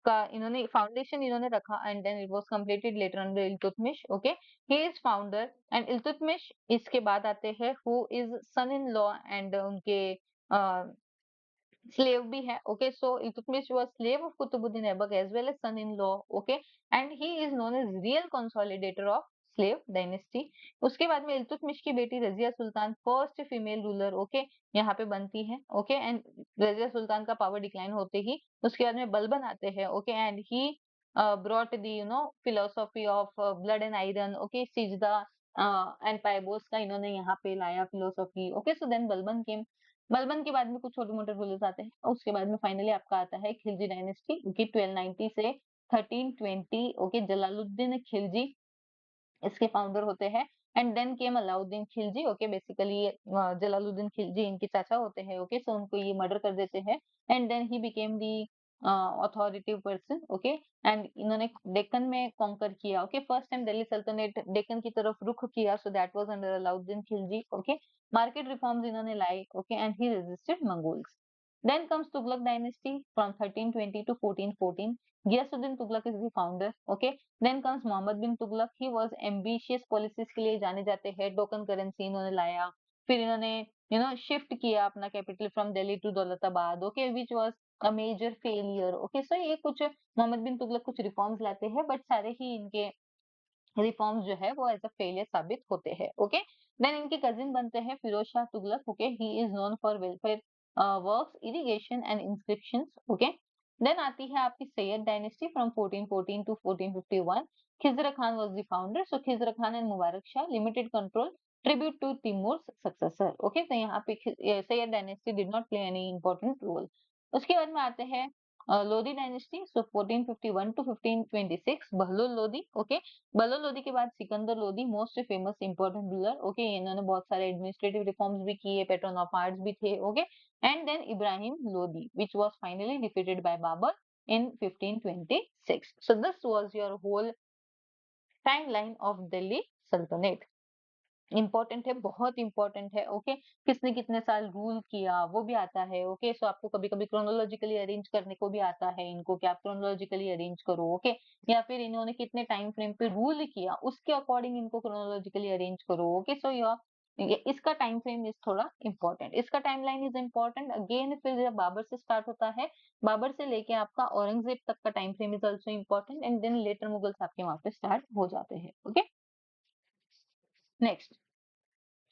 का इन्होंने फाउंडेशन इन्होंने रखा and then it was completed later under Iltutmish. Okay, he is founder and Iltutmish इसके बाद आते हैं who is son in law and उनके slave भी है. Okay, so Iltutmish was slave of Qutbuddin Aibak as well as son-in-law. Okay, and he is known as real consolidator of slave dynasty. उसके बाद में इल्तुतमिश की बेटी Razia Sultan first female ruler, okay, यहाँ पे बनती है, ओके। एंड रजिया सुल्तान का पावर डिक्लाइन होते ही उसके बाद में बलबन आते हैं, okay. And he brought the philosophy of blood and iron, okay, sijda and paibos का इन्होंने यहाँ पे लाया philosophy, okay. So then Balban came. Balban के बाद में कुछ छोटे मोटे रूलर्स आते हैं, और उसके बाद में फाइनली आपका आता है खिलजी डायनेस्टी, ओके, 1290 से 1320, ओके। जलालुद्दीन खिलजी इसके फाउंडर होते हैं। And then came Alauddin Khilji, okay. Basically Jalaluddin Khilji इनके चाचा होते हैं, ओके। सो उनको ये मर्डर कर देते हैं। And then he became the authoritative person, okay. And इन्होंने डेक्कन में कॉन्कर किया, ओके। फर्स्ट टाइम दिल्ली सल्तनत डेक्कन की तरफ रुख किया, so that was under Alauddin Khilji, okay. Market reforms इन्होंने लाए, okay. And he resisted Mongols. Then comes Tughlaq dynasty from 1320 to 1414. Ghiyasuddin Tughlaq is the founder, okay. Then comes Mohammad bin Tughlaq, he was ambitious policies के लिए जाने जाते हैं। टोकन करेंसी इन्होंने लाया, फिर इन्होंने शिफ्ट किया अपना capital from Delhi to Daulatabad, okay, which was a major failure, okay. So ये कुछ मोहम्मद बिन तुगलक कुछ रिफॉर्म्स लाते हैं, बट सारे ही इनके रिफॉर्म्स जो है वो एज अ फेलियर साबित होते हैं, ओके। देन इनके कजिन बनते हैं Firoz Shah Tughlaq, okay. He is known for welfare works, irrigation and inscriptions, okay. Then आती है आपकी Sayyid dynasty from 1414 to 1451. Khizr Khan was the founder, so Khizr Khan and Mubarak Shah limited control, tribute to Timur's successor, okay. तो यहाँ पे Sayyid dynasty did not play any important role. उसके बाद में आते हैं Lodhi dynasty, so 1451 to 1526, Bahlol Lodhi, okay. बल्लोल Lodhi के बाद Sikandar Lodhi, most famous important ruler, okay. इन्होंने बहुत सारे एडमिनिस्ट्रेटिव रिफॉर्म्स भी किए, पैटर्न ऑफ आर्ट्स भी थे, okay. And then Ibrahim Lodhi, which was finally defeated by Babur in 1526. So this was your whole timeline of Delhi Sultanate. Important है, बहुत इंपॉर्टेंट है, ओके। किसने कितने साल रूल किया वो भी आता है, ओके। सो आपको कभी कभी क्रोनोलॉजिकली अरेंज करने को भी आता है इनको, कि आप क्रोनोलॉजिकली अरेंज करो, ओके। या फिर इन्होंने कितने टाइम फ्रेम पे रूल किया उसके अकॉर्डिंग इनको क्रोनोलॉजिकली अरेंज करो, ओके। सो इसका टाइम फ्रेम इज थोड़ा इंपॉर्टेंट, इसका टाइमलाइन इज इंपॉर्टेंट अगेन। फिर जब बाबर से स्टार्ट होता है, बाबर से लेके आपका औरंगजेब तक का time frame is also important. And then later Mughals आपके वहां पे स्टार्ट हो जाते हैं, okay. Next,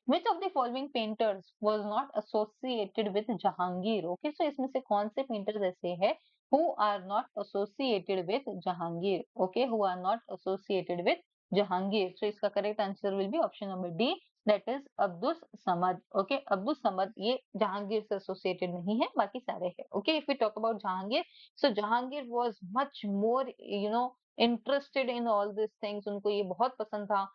which of the following painters was not associated with Jahangir? Okay, so इसमें से कौन से painters ऐसे हैं who are not associated with Jahangir? Okay, who are not associated with Jahangir. So इसका correct answer will be option number D, that is Abdus Samad. Okay, Abdus Samad ये जहांगीर से associated नहीं है, बाकी सारे हैं. Okay, if we talk about Jahangir, so Jahangir was much more, interested in all these things. उनको ये बहुत पसंद था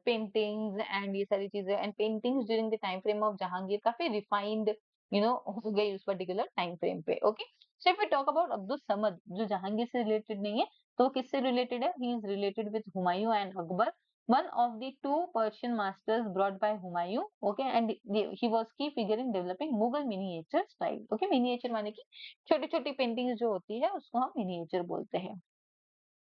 पेंटिंग्स एंड ये सारी चीजें। And paintings during the time frame of Jahangir काफी रिफाइंड हो गई उस पर्टिकुलर टाइम फ्रेम पे, okay. So if we talk about Abdul Samad, जो जहांगीर से रिलेटेड नहीं है, तो वो किससे रिलेटेड है? He is related with Humayun and Akbar, one of the two Persian masters brought by Humayun, okay, and he was key figure in developing Mughal miniature style, okay। miniature माने कि छोटी छोटी पेंटिंग्स जो होती है उसको हम मिनिएचर बोलते हैं।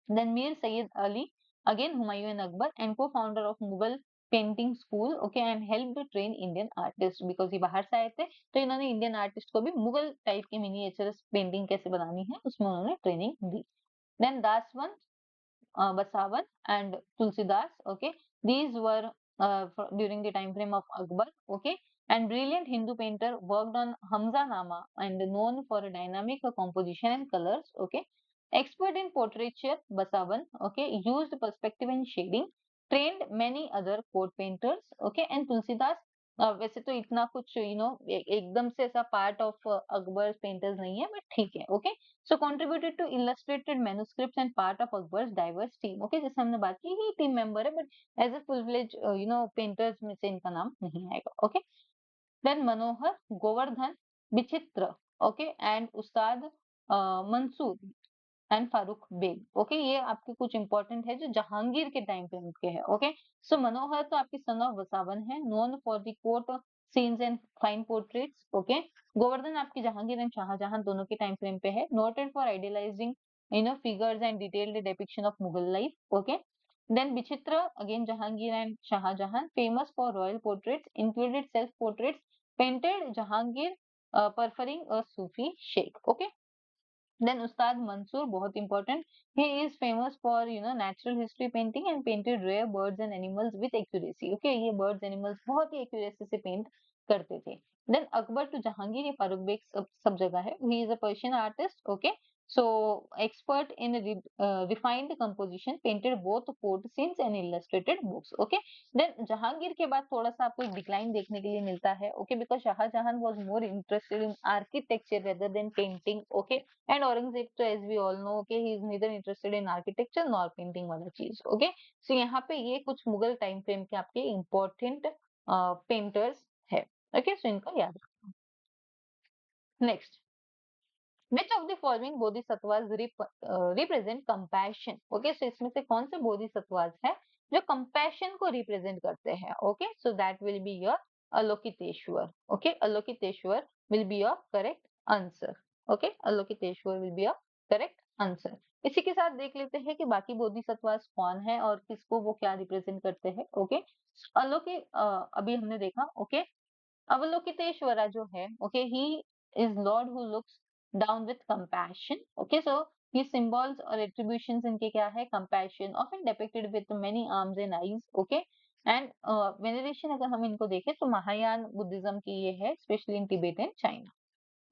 Then Mir Sayyid Ali, again Humayun and Akbar, and co-founder of Mughal painting school, okay. And help train Indian artist, because ये बाहर से आए थे, तो इन्होंने इंडियन आर्टिस्ट को भी मुगल टाइप की मिनिएचर्स पेंटिंग कैसे बनानी है उसमें उन्होंने ट्रेनिंग दी। Then Daswan, Basavan and Tulsidas, okay. These were during the time frame of Akbar, okay. And brilliant Hindu painter, worked on Hamza Nama and known for dynamic composition and colors, okay. Expert in portraiture, Basavan, okay, used perspective and shading, trained many other court painters, okay. And Tulsidas वैसे तो इतना कुछ एकदम से ऐसा part of Akbar painters नहीं है, but ठीक है, okay. So contributed to illustrated manuscripts and part of Akbar's diverse team. Okay, जैसे हमने बात की ही टीम मेंबर है, but as a full fledged painters में से इनका नाम नहीं आएगा, ओके। देन मनोहर, गोवर्धन, विचित्र, okay, and Ustad Mansur and Farrukh Beg, okay. ये आपके कुछ इंपॉर्टेंट है जो जहांगीर के टाइम पे उनके हैं, ओके। सो मनोहर तो आपकी सन ऑफ वसावन है, known for the court scenes and fine portraits, okay. Govardhan आपकी जहांगीर एंड शाहजहां दोनों के टाइम फ्रेम पे है, noted for idealizing figures and detailed depiction of Mughal life, okay. Then Bichitr, again Jahangir and Shahjahan, famous for royal portraits, included self portraits, painted Jahangir preferring a Sufi Sheikh, okay. Then Ustad Mansoor, बहुत important. He is famous for natural history painting and painted rare birds and animals with accuracy. Okay, ये birds animals बहुत ही accuracy से paint करते थे. Then Akbar to Jahangir, ये Farooq bag सब जगह है. He is a Persian artist. Okay, so expert in refined composition, painted both court scenes and illustrated books. Okay, then Jahangir के बाद थोड़ा सा आपको एक डिक्लाइन देखने के लिए मिलता है. Okay, because Shahjahan was more interested in architecture rather than painting. Okay, and Aurangzeb तो as we all know, okay, he is neither interested in architecture nor painting वाला चीज. ओके, सो यहाँ पे ये कुछ मुगल टाइम फ्रेम के आपके इंपॉर्टेंट पेंटर्स है. ओके, सो इनको याद रखना. Next, which of the following bodhisattvas represent compassion? Okay, so इसमें से कौन से bodhisattvas है जो compassion को represent करते हैं? Okay, so that will be your Alokiteshwar. Okay, Alokiteshwar will be your correct answer. Okay, Alokiteshwar will be your correct answer. इसी के साथ देख लेते हैं कि बाकी bodhisattvas कौन है और किसको वो क्या represent करते हैं. Okay, अभी हमने देखा. Okay, Avalokiteshvara जो है, okay, he is Lord who looks down with compassion. Okay, so his symbols or attributions इनके क्या है? Compassion, often depicted with many arms and eyes. Okay, and veneration अगर हम इनको देखें तो महायान बुद्धिज्म की ये है, especially in Tibet and China.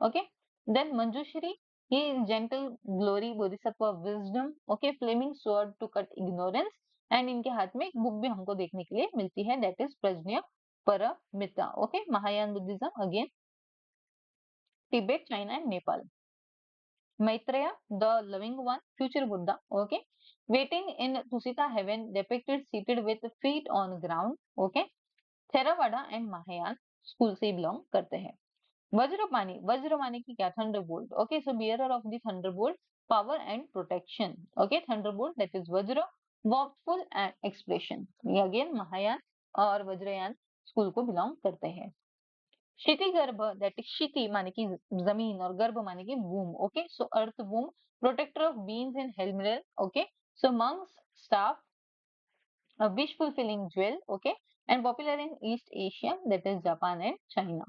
Okay, then Manjushri, he is gentle glory bodhisattva of wisdom. Okay, flaming sword to cut ignorance. And इनके हाथ में एक बुक भी हमको देखने के लिए मिलती है, that is Pragya Paramita. Okay, Mahayan Buddhism again, Tibet, China, and Nepal. Maitreya, the loving one, future Buddha. Okay, waiting in Tusita heaven, depicted seated with feet on ground. Okay, Theravada and Mahayan school से belong करते हैं. वज्रपाणी, वज्र माने की क्या? Thunderbolt. Okay, so bearer of the Thunderbolt, power and protection. Okay, Thunderbolt that is वज्र, वॉकफुल and expression. ये again Mahayana और वज्रयान स्कूल को बिलोंग करते हैं. क्षिति गर्भ दैट इज क्षिति माने की जमीन और गर्भ माने की womb. Okay, so earth womb, protector of beings in hell realm. Okay, so monks staff, a wish fulfilling jewel. Okay, and popular in East Asia, that is Japan and China.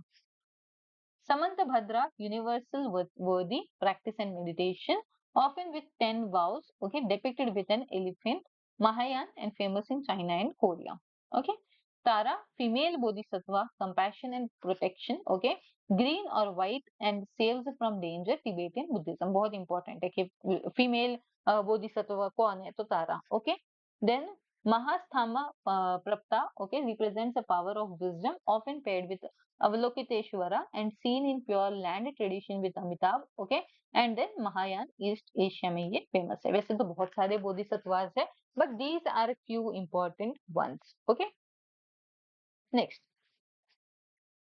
Samantabhadra, universal worthy, practice and meditation, often with 10 vows, okay, depicted with an elephant, Mahayan, and famous in China and Korea. Okay, Tara, female bodhisattva, compassion and protection, okay, green or white and saves from danger, Tibetan Buddhism. बहुत important है कि female bodhisattva कौन है? तो तारा. Okay, then Mahasthama Prapta, okay, represents a power of wisdom, often paired with Avalokiteshvara and seen in Pure Land tradition with Amitabh. Okay, and then Mahayan East Asia में ये famous है. वैसे तो बहुत सारे bodhisattvas है, but these are few important ones. Okay, next,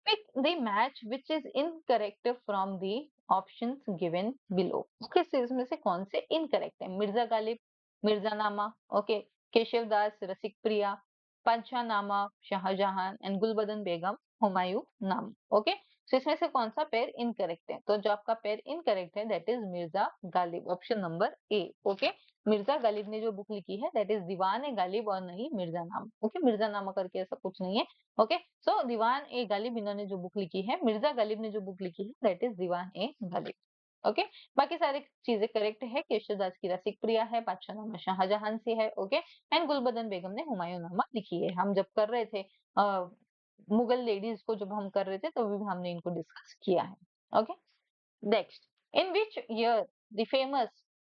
pick the match which is incorrect from the options given below. Okay, so इसमें से कौन से incorrect है? मिर्जा गालिब, मिर्जा नामा, okay, केशव दास, रसिक प्रिया, पांचा नामा, शाहजहां एंड गुलबदन बेगम, हुमायूं नाम. ओके, सो इसमें से कौन सा पेयर इनकरेक्ट है? तो जो आपका पेयर इनकरेक्ट है that is Mirza Ghalib, option number A. Okay, Mirza Ghalib ने जो बुक लिखी है दैट इज दीवान ए गालिब और नहीं मिर्जा नाम. ओके, मिर्जा नामा करके ऐसा कुछ नहीं है. ओके, सो दीवान ए गालिब इन्होंने जो बुक लिखी है, मिर्जा गालिब ने जो बुक लिखी है that is Diwan e Ghalib. Okay, बाकी सारी चीजें करेक्ट है. केशवदास की रसिक प्रिया है, बादशाहनामा शाहजहां से है. ओके, एंड गुलबदन बेगम ने हुमायूंनामा लिखी है. हम जब कर रहे थे मुगल लेडीज को जब हम कर रहे थे तभी भी हमने इनको डिस्कस किया है. Okay, next, in which year the famous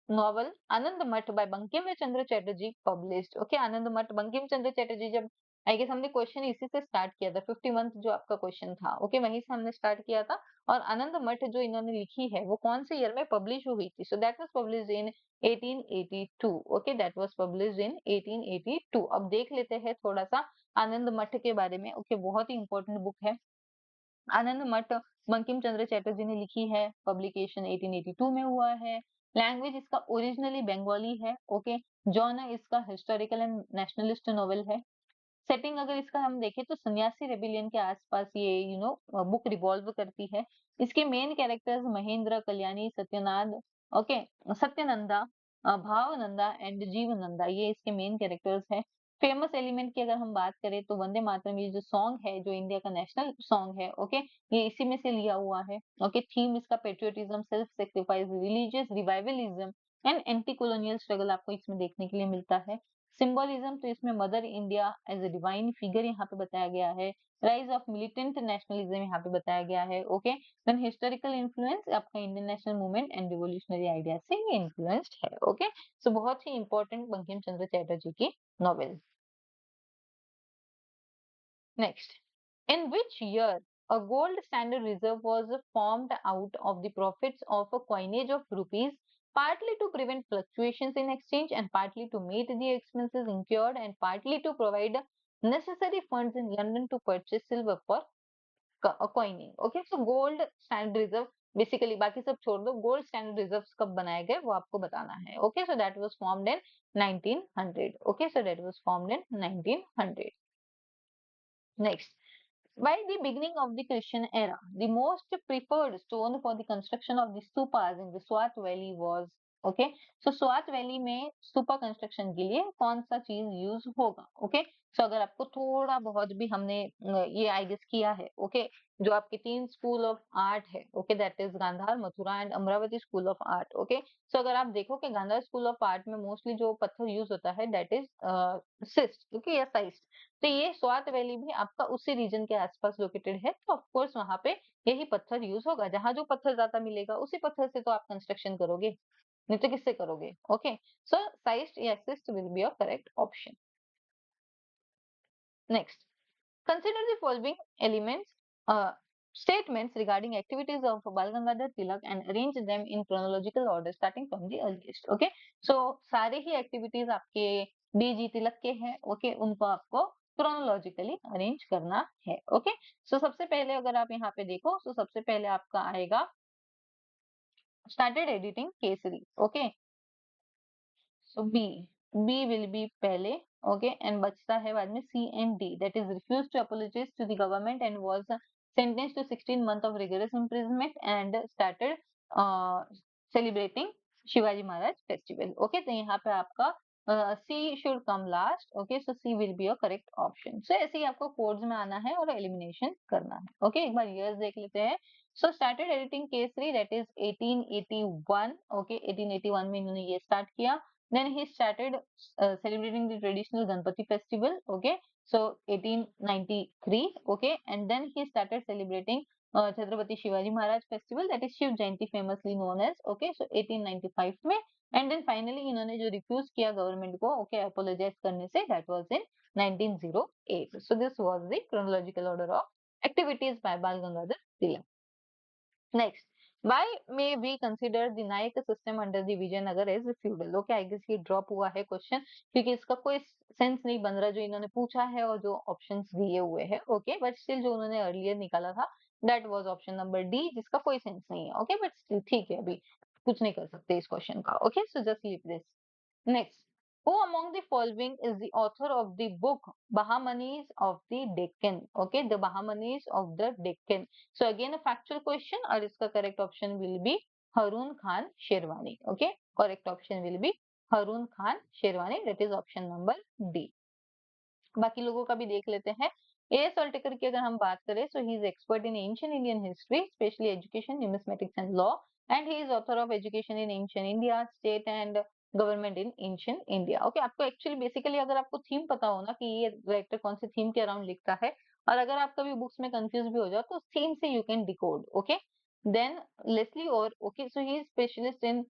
novel Anand Math by Bankim Chandra Chatterjee published? Okay, Anand Math Bankim Chandra Chatterjee, जब आई गेस हमने क्वेश्चन इसी से स्टार्ट किया था, 51 जो आपका क्वेश्चन था. ओके, वहीं से हमने स्टार्ट किया था. और आनंद मठ जो इन्होंने लिखी है वो कौन से ईयर में पब्लिश हुई थी? सो that was published in 1882. Okay, that was published in 1882. अब देख लेते हैं थोड़ा सा आनंद मठ के बारे में. ओके, बहुत ही इंपॉर्टेंट बुक है आनंद मठ, बंकिम चंद्र चैटर्जी ने लिखी है. पब्लिकेशन 1882 में हुआ है. लैंग्वेज इसका ओरिजिनली बंगाली है. ओके, जॉनर इसका हिस्टोरिकल एंड नेशनलिस्ट नॉवेल है. सेटिंग अगर इसका हम देखें तो सन्यासी रेबिलियन के आसपास ये बुक रिवॉल्व करती है. इसके main characters Mahendra, Kalyani, Satyanath, okay, Satyananda, Bhavananda and Jivananda, ये इसके मेन कैरेक्टर्स है. फेमस एलिमेंट की अगर हम बात करें तो वंदे मातरम ये जो सॉन्ग है, जो इंडिया का नेशनल सॉन्ग है, ओके, ये इसी में से लिया हुआ है। ओके, थीम इसका patriotism, self sacrifice, religious revivalism and anti colonial struggle आपको इसमें देखने के लिए मिलता है। सिंबलिज्म तो इसमें mother India as a divine figure यहाँ पे बताया गया है। राइज ऑफ मिलिटेंट नेशनलिज्म यहाँ पे बताया गया है। ओके, देन हिस्टोरिकल इन्फ्लुएंस आपका Indian national movement and revolutionary idea से ये इन्फ्लुएंस्ड है। ओके, सो बहुत ही इंपॉर्टेंट बंकिम चंद्र चटर्जी की novel. Next, in which year a gold standard reserve was formed out of the profits of a coinage of rupees, partly to prevent fluctuations in exchange and partly to meet the expenses incurred and partly to provide necessary funds in London to purchase silver for coining. Okay, so gold standard reserve basically बाकी सब छोड़ दो, gold standard reserves कब बनाए गए वो आपको बताना है। Okay, so that was formed in 1900। Okay, so that was formed in 1900। Next, by the beginning of the Christian era, the most preferred stone for the construction of the stupas in the Swat Valley was, okay, so Swat Valley में stupa construction के लिए कौन सा चीज use होगा? Okay, so अगर आपको थोड़ा बहुत भी हमने ये आई गेस किया है, ओके, जो आपके तीन स्कूल ऑफ आर्ट है, okay, that is Gandhara, Mathura and Amaravati school of art. Okay, so अगर आप देखो कि गांधार स्कूल ऑफ आर्ट में मोस्टली जो पत्थर यूज होता है दैट इज सिस्ट, ओके, या साइस्ट। तो ये स्वात वैली भी आपका उसी रीजन के आसपास लोकेटेड है, तो ऑफ कोर्स वहां पे यही पत्थर यूज होगा। जहां जो पत्थर ज्यादा मिलेगा उसी पत्थर से तो आप कंस्ट्रक्शन करोगे, नहीं तो किससे करोगे? ओके, सो साइस्ट या cyst will be your correct option. Next, consider the following elements, uh, statements regarding activities of Bal Gangadhar Tilak and arrange them in chronological order starting from the earliest. Okay, so सारे ही activities आपके बीजी तिलक के हैं, okay, उनको आपको chronologically arrange करना है। okay, so सबसे पहले अगर आप यहाँ पे देखो, so सबसे पहले आपका आएगा started editing Kesari. okay, so B will be पहले, okay, and बचता है बाद में C and D, that is refused to apologize to the government and was sentenced to 16 months of rigorous imprisonment and started uh, celebrating Shivaji Maharaj festival. Okay, तो यहाँ पे आपका C should come last। Okay, so C will be your correct option। so ऐसे ही आपको codes में आना है और एलिमिनेशन करना है। ओके, एक बार years देख लेते हैं। so started editing Kesari, that is 1881। Okay, 1881 में इन्होंने ये स्टार्ट किया। Then he started celebrating the traditional Ganpati festival. Okay, so 1893. Okay, and then he started celebrating Chhatrapati Shivaji Maharaj festival, that is Shiv Jayanti famously known as. Okay, so 1895 में, and then finally इन्होंने जो refuse किया government को, okay, apologize करने से, that was in 1908. So this was the chronological order of activities by Bal Gangadhar Tilak. Next, why may we consider the Nayak system under the Vijayanagar as feudal? Okay, I guess ये drop हुआ है question, क्योंकि इसका कोई sense नहीं बन रहा जो इन्होंने पूछा है और जो ऑप्शंस दिए हुए हैं। ओके, बट स्टिल जो उन्होंने अर्लियर निकाला था that was option number D, जिसका कोई सेंस नहीं है। ओके, बट स्टिल ठीक है, अभी कुछ नहीं कर सकते इस क्वेश्चन का। Okay, so just leave this. Next, who among the following is the author of the book Bahamanis of the Deccan? Okay, the Bahamanis of the Deccan. So again a factual question, और इसका correct option will be Harun Khan Sherwani. Okay, correct option will be Harun Khan Sherwani. That is option number D. बाकी लोगों का भी देख लेते हैं। As ऑल्टेकर की अगर हम बात करें, so he is expert in ancient Indian history, specially education, numismatics and law, and he is author of education in ancient India, state and government in ancient India. Okay, आपको एक्चुअली बेसिकली अगर आपको theme पता हो ना कि ये writer कौन सी theme के अराउंड लिखता है, और अगर आप कभी बुक्स में कंफ्यूज भी हो जाओ तो उस थीम से you can decode. Okay, then Leslie Orr, okay, so he is specialist in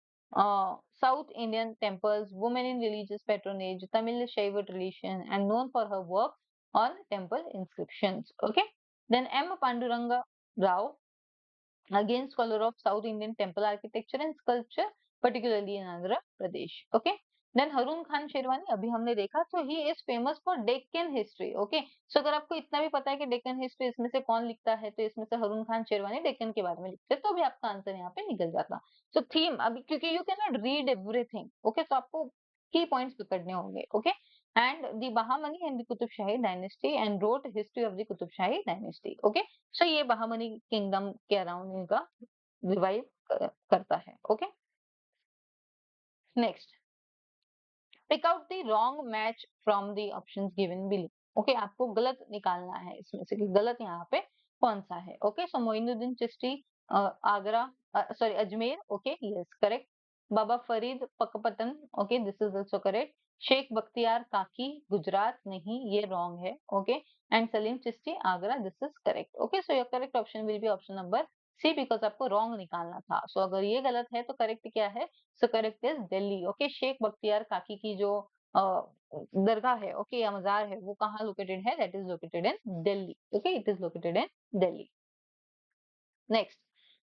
South Indian temples, women in religious patronage, Tamil Shaiva tradition, and known for her work on temple inscriptions. Okay. Then M. Panduranga Rao, again scholar of South Indian temple architecture and sculpture, particularly in Andhra Pradesh. Okay. Then Harun Khan Sherwani, अभी हमने देखा, so he is famous for Deccan history. Okay. So अगर आपको इतना भी पता है कि Deccan history इसमें से कौन लिखता है, तो इसमें से हरून खान शेरवानी डेक्कन के बारे में लिखते हैं, तो भी आपका आंसर यहाँ पे निकल जाता। So theme अभी, क्योंकि you cannot read everything. Okay, तो आपको की पॉइंट्स पकड़ने होंगे। Okay, and the Bahmani and the Qutb Shahi dynasty and wrote history of the Qutb Shahi dynasty. Okay, so ये बहामनी किंगडम के अराउंड इनका रिवाइव करता है। Okay, next, pick out the wrong match from the options given below. Okay, आपको गलत निकालना है इसमें से कि गलत यहाँ पे कौन सा है। Okay, so Moinuddin Chishti Agra, sorry Ajmer, okay yes correct. Baba Farid Pakpattan, okay this is also correct. Sheikh Bakhtiyar Kaki Gujarat, नहीं ये रॉन्ग है। Okay, and Salim Chishti Agra, this is correct. Okay, so your correct option will be option number C, because आपको रॉन्ग निकालना था। सो अगर ये गलत है तो करेक्ट क्या है? So correct is Delhi. Okay, Sheikh Bakhtiyar Kaki की जो दरगाह है, ओके या मजार है, वो कहाँ लोकेटेड है? That is located in Delhi. Okay, it is located in Delhi. Next,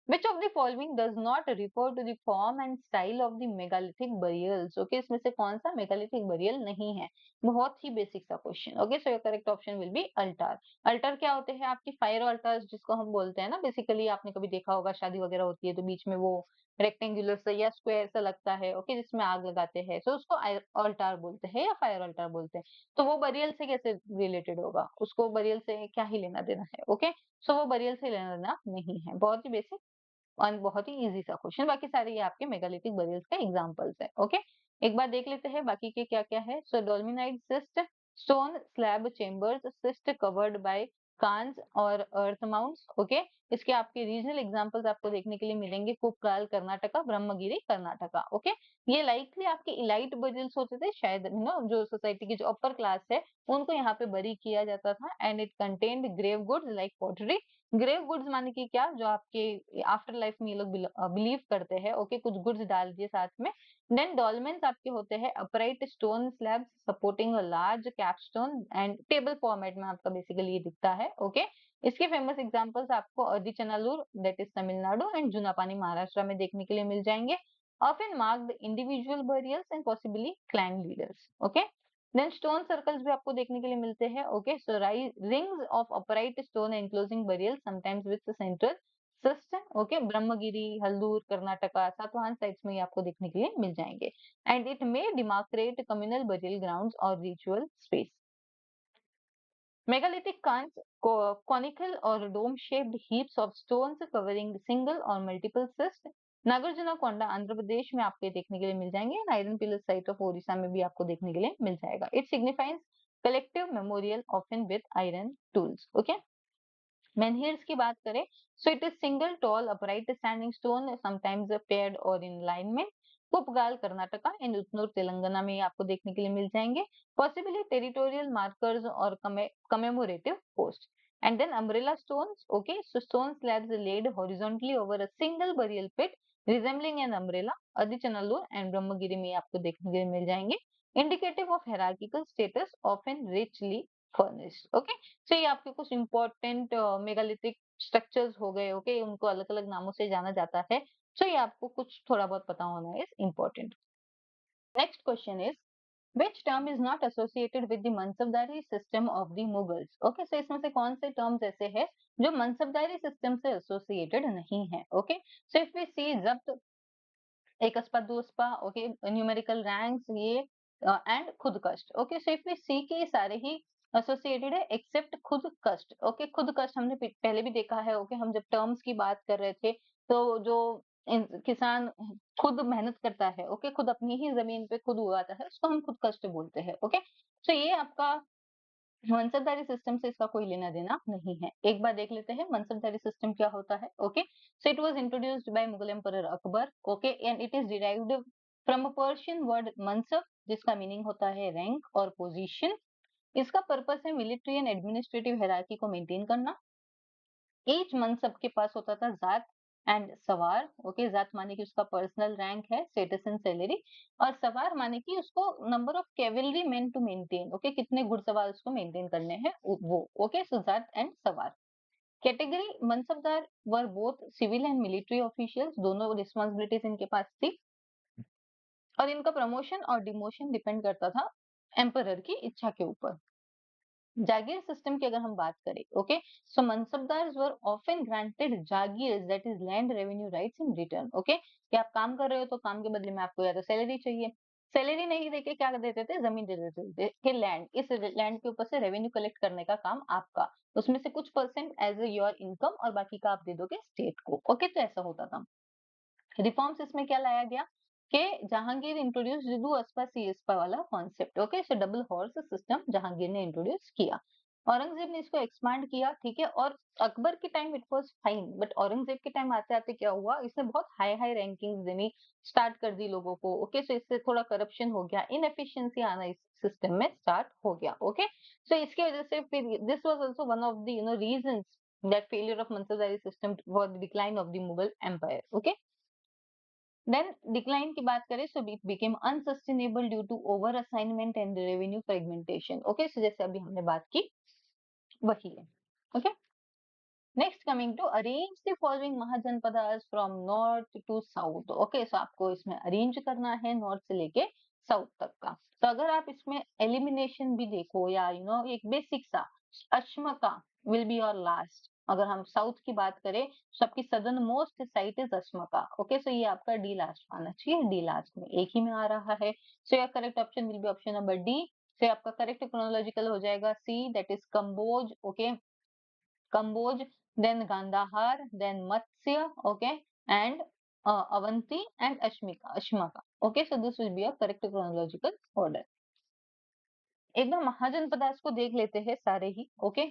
which of the following does not refer to the form and style of the megalithic burials? Okay, इसमें से कौन सा megalithic burial नहीं है? बहुत ही बेसिक सा question. Okay, so your correct option will B Alt. Alt क्या होते हैं? आपकी फायर अल्टार्स जिसको हम बोलते हैं ना, बेसिकली आपने कभी देखा होगा शादी वगैरह होती है तो बीच में वो रेक्टेंगुलर सा या स्क्वायर सा लगता है, ओके जिसमें आग लगाते हैं, तो उसको अल्टार बोलते हैं या फायर अल्टार बोलते हैं। तो वो बरियल से कैसे रिलेटेड होगा? उसको बरियल से क्या ही लेना देना है। ओके, सो वो बरियल से लेना देना नहीं है। बहुत ही बेसिक और बहुत ही इजी सा क्वेश्चन। बाकी सारे ये आपके मेगालिथिक बरियल्स के एग्जांपल्स है। ओके, एक बार देख लेते हैं बाकी के क्या क्या है। So dolmenoid cist, stone slab chambers, cist covered by cairns or earth mounts. Okay, इसके आपके रीजनल एग्जांपल्स आपको देखने के लिए मिलेंगे कुप्काल कर्नाटका, ब्रह्मगिरी कर्नाटका। ओके, ये लाइकली आपके इलाइट बरियल्स होते थे शायद, जो सोसाइटी की जो अपर क्लास है उनको यहाँ पे बरी किया जाता था। And it contained grave goods like pottery. Grave goods माने कि क्या? जो आपके आफ्टर लाइफ में ये लोग बिलीव करते हैं। ओके, कुछ गुड्स डाल दिए साथ में। देन डॉलमेंस आपके होते हैं upright stone slabs supporting a large capstone and table format में आपका बेसिकली ये दिखता है। ओके, इसके फेमस एग्जांपल्स आपको Adichanallur that is Tamil Nadu and Junapani Maharashtra में देखने के लिए मिल जाएंगे। Often marked individual burials and possibly clan leaders. Okay, then stone circles भी आपको देखने के लिए मिलते हैं। Okay, so rings of upright stone enclosing burial sometimes with central system. Okay, Brahmagiri, Haldur, Karnataka, Satavahana sites में ये आपको देखने के लिए मिल जाएंगे। And it may demarcate communal burial grounds और ritual space. Megalithic cairns, conical or dome-shaped heaps of stones covering single or multiple cists. Nagarjunakonda Andhra Pradesh में आपको देखने के लिए मिल जाएंगे। Iron pillar site of Odisha में भी आपको देखने के लिए मिल जाएगा। It signifies collective memorial often with iron tools. Okay, menhirs की बात करें, so it is single tall upright standing stone sometimes paired or in alignment. Kupgal Karnataka and Utnur Telangana में आपको देखने के लिए मिल जाएंगे। पॉसिबली टेरिटोरियल मार्कर्स और commemorative post. And then umbrella stones. Okay, so stone slabs laid horizontally over a single burial pit resembling an umbrella. Adichanallur and Brahmagiri में आपको देखने के लिए मिल जाएंगे। Indicative of hierarchical status often richly furnished. Okay, तो ये आपके कुछ इंपॉर्टेंट मेगालिथिक स्ट्रक्चर्स हो गए। ओके, उनको अलग अलग नामों से जाना जाता है। तो ये आपको कुछ थोड़ा बहुत पता होना is important. Next question is which term is not associated with the mansabdari system of the mughals? Okay, so इसमें से कौन से टर्म्स ऐसे हैं जो मनसबदारी सिस्टम से एसोसिएटेड नहीं है? ओके, सो इफ वी सी जब्त, एकस्पा दुस्पा, ओके न्यूमेरिकल रैंक्स, ये एंड खुद कष्ट। ओके, सो इफ वी सी के ये सारे ही एसोसिएटेड है एक्सेप्ट खुद कष्ट। ओके, खुद कष्ट हमने पहले भी देखा है। ओके, हम जब टर्म्स की बात कर रहे थे तो जो किसान खुद मेहनत करता है, ओके खुद अपनी ही जमीन पे खुद उगाता है, उसको हम खुद कष्ट बोलते हैं। ओके, सो ये आपका मनसबदारी सिस्टम से इसका कोई लेना देना नहीं है। एक बार देख लेते हैं मनसबदारी सिस्टम क्या होता है। Okay, so it was introduced by Mughal emperor Akbar. Okay, and it is derived from a Persian word mansab जिसका मीनिंग होता है रैंक और पोजीशन। इसका पर्पस है मिलिट्री एंड एडमिनिस्ट्रेटिव हायरार्की को मेंटेन करना। ईच मनसब के पास होता था जात एंड सवार। ओके, जात माने कि उसका पर्सनल रैंक है, स्टेटस एंड सैलरी, और सवार माने कि उसको number of cavalry men to maintain. Okay, कितने घुड़सवार उसको मेंटेन करने हैं वो। Okay, so zat and sawar. Category mansabdar were both civil and military officials, दोनों रिस्पॉन्सिबिलिटीज इनके पास थी। और इनका प्रमोशन और डिमोशन डिपेंड करता था एम्परर की इच्छा के ऊपर। जागीर सिस्टम की अगर हम बात करें, okay, so mansabdars were often granted jagir that is land revenue rights in return. Okay, कि आप काम कर रहे हो तो काम के बदले में आपको या तो सैलरी चाहिए, सैलरी नहीं देके क्या देते थे? जमीन दे देते थे कि लैंड, इस लैंड के ऊपर से रेवेन्यू कलेक्ट करने का काम आपका, उसमें से कुछ परसेंट एज योर इनकम और बाकी का आप दे दोगे स्टेट को। ओके, तो ऐसा होता था। रिफॉर्म्स इसमें क्या लाया गया कि जहांगीर इंट्रोड्यूस दुदू अस्पा सीएसपा वाला कॉन्सेप्ट। ओके, सो डबल हॉर्स सिस्टम जहांगीर ने इंट्रोड्यूस किया। औरंगजेब ने इसको एक्सपांड किया, ठीक है। और अकबर के time it was fine, but Aurangzeb के टाइम आते आते क्या हुआ, इसने बहुत हाई हाई रैंकिंग्स देनी स्टार्ट कर दी लोगों को। ओके, सो इससे थोड़ा करप्शन हो गया, इनएफिशिएंसी आना इस सिस्टम में स्टार्ट हो गया। ओके, सो इसकी वजह से फिर this was also one of the reasons that failure of mansabdari system for the decline of the Mughal empire. Okay, then decline की बात करें, so it became unsustainable due to over assignment and revenue fragmentation. Okay, so जैसे अभी हमने बात की वही है। Okay, next coming to arrange the following mahajanapadas from north to south. Okay, so आपको इसमें अरेंज करना है नॉर्थ से लेके साउथ तक का। तो अगर आप इसमें एलिमिनेशन भी देखो या एक बेसिक सा, Ashmaka will be your last. अगर हम साउथ की बात करें, सबकी southern most site is Ashmaka. Okay, so ये आपका डी लास्ट आना चाहिए, डी लास्ट में एक ही में आ रहा है। So your correct option will be option number D. So आपका करेक्ट क्रोनोलॉजिकल हो जाएगा C, that is Kamboj. Okay, Kamboj, then Gandhar, then Matsya, okay, and Avanti and Ashmaka. Okay, so this will be a correct chronological order. एक बार महाजनपदास को देख लेते हैं सारे ही। Okay,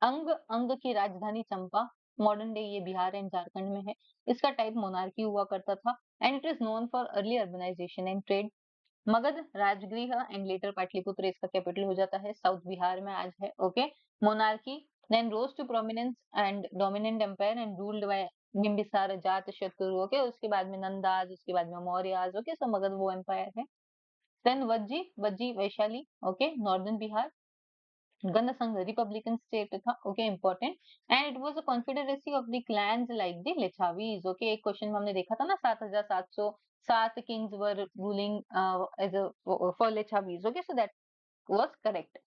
अंग, अंग की राजधानी चंपा, मॉडर्न डे ये बिहार एंड झारखंड में है। इसका टाइप मोनार्की हुआ करता था and it is known for early urbanisation and trade. Magadh Rajgriha and later Pataliputra इसका कैपिटल हो जाता है, साउथ बिहार में आज है। Okay, monarchy then rose to prominence and dominant empire and ruled by Bimbisara Ajatashatru. Okay, उसके बाद में नंदाज, उसके बाद में मौर्याज। ओके, सो मगध वो एम्पायर है। Then Vajji, Vajji Vaishali, okay, northern Bihar. Gana sangha republican state था। Okay, important, and it was a confederacy of the clans like the Lichchhavis. Okay, एक क्वेश्चन में हमने देखा था ना, 7,707 kings were ruling as a for Lichchhavis. Okay, so that was correct.